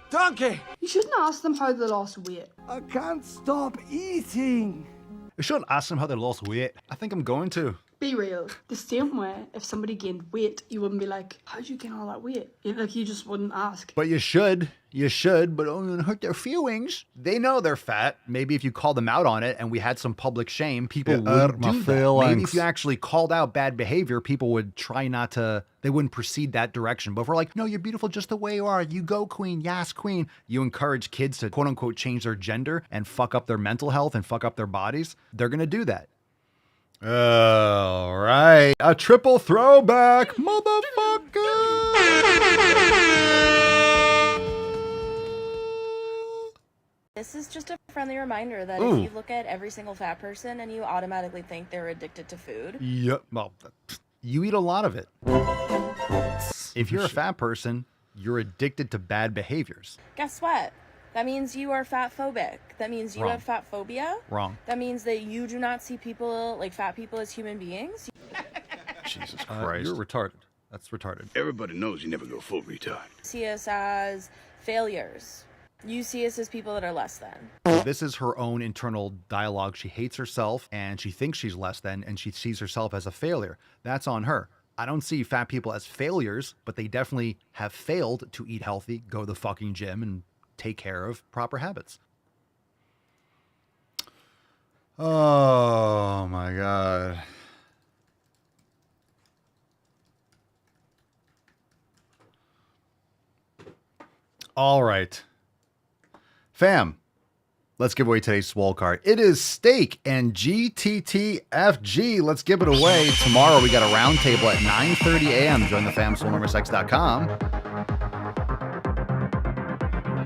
you shouldn't ask them how they lost weight. I can't stop eating. You shouldn't ask them how they lost weight. I think I'm going to. Be real. The same way, if somebody gained weight, you wouldn't be like, how'd you gain all that weight? You just wouldn't ask. But you should, but only hurt their feelings. They know they're fat. Maybe if you called them out on it and we had some public shame, people would do that. Maybe if you actually called out bad behavior, people would try not to, they wouldn't proceed that direction. But if we're like, no, you're beautiful just the way you are. You go, queen. Yes, queen. You encourage kids to quote unquote change their gender and fuck up their mental health and fuck up their bodies. They're going to do that. All right. A triple throwback, motherfucker. This is just a friendly reminder that if you look at every single fat person and you automatically think they're addicted to food. Yep. Well, you eat a lot of it. If you're a fat person, you're addicted to bad behaviors. Guess what? That means you are fat phobic. That means you have fat phobia. Wrong. That means that you do not see people, like fat people, as human beings. Jesus Christ. You're retarded. That's retarded. Everybody knows you never go full retard. See us as failures. You see us as people that are less than. This is her own internal dialogue. She hates herself and she thinks she's less than, and she sees herself as a failure. That's on her. I don't see fat people as failures, but they definitely have failed to eat healthy, go to the fucking gym, and take care of proper habits. Oh my God. All right. Fam, let's give away today's Swole card. It is Steak and GTTFG. Let's give it away. Tomorrow we got a round table at 9:30 a.m. Join the fam, SwoleNormousX.com.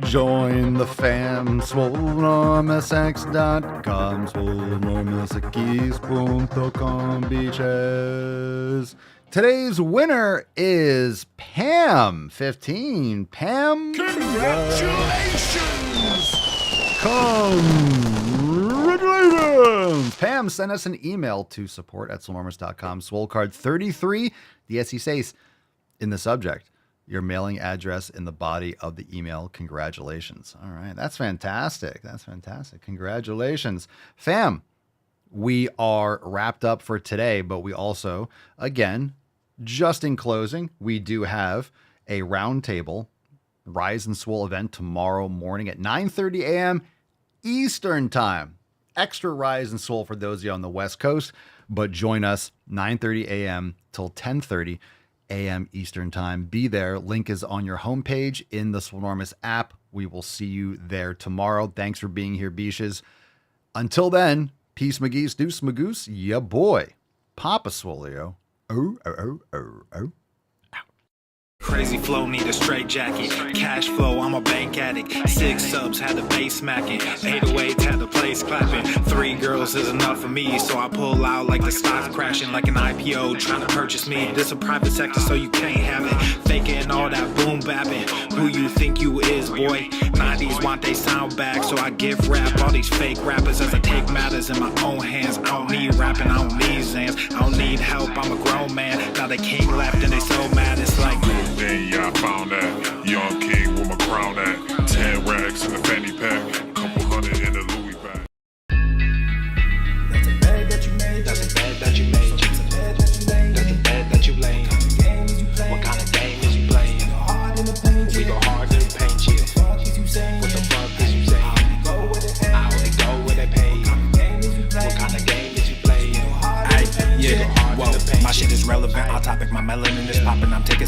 Join the fam, SwoleNormousX.com, SwoleNormousX.com, beaches. Today's winner is Pam15. Pam, Congratulations! Congratulations! Pam, send us an email to support@SwoleNormous.com. Swole card 33, the SE says in the subject. your mailing address in the body of the email. Congratulations. All right. That's fantastic. That's fantastic. Congratulations. Fam, we are wrapped up for today, but we also, again, just in closing, we do have a roundtable Rise and Swole event tomorrow morning at 9:30 a.m. Eastern Time. Extra Rise and Swole for those of you on the West Coast, but join us 9:30 a.m. till 10:30 a.m. Eastern Time. Be there. Link is on your homepage in the Swolenormous app. We will see you there tomorrow. Thanks for being here, Beaches. Until then, peace, McGee's, deuce, magoose, ya boy, Papa Swolio. Oh, oh, oh, oh, oh. Crazy flow, need a straight jacket. Cash flow, I'm a bank addict. 6 subs, had the bass smacking. 808s, had the place clapping. 3 girls is enough for me, so I pull out like the stock's crashing. Like an IPO, trying to purchase me. This a private sector, so you can't have it. Faking all that boom bapping. Who you think you is, boy? 90s want they sound back, so I give rap all these fake rappers as I take matters in my own hands. I don't need rapping, I don't need Zans. I don't need help, I'm a grown man. Now they king left and they so mad, it's like... Then yeah, I found that young king with my crown at 10 racks in the fanny pack, couple hundred in the Louis bag. That's a bed that you made. That's a bed that you made. That's a bed that you laid. What kind of game is you playing? We go hard in the paint, yeah. What the fuck is you saying? I only go where they pay. What kind of game is you playing? Yeah, whoa, my shit is relevant. On topic, my melanin is popping. I'm taking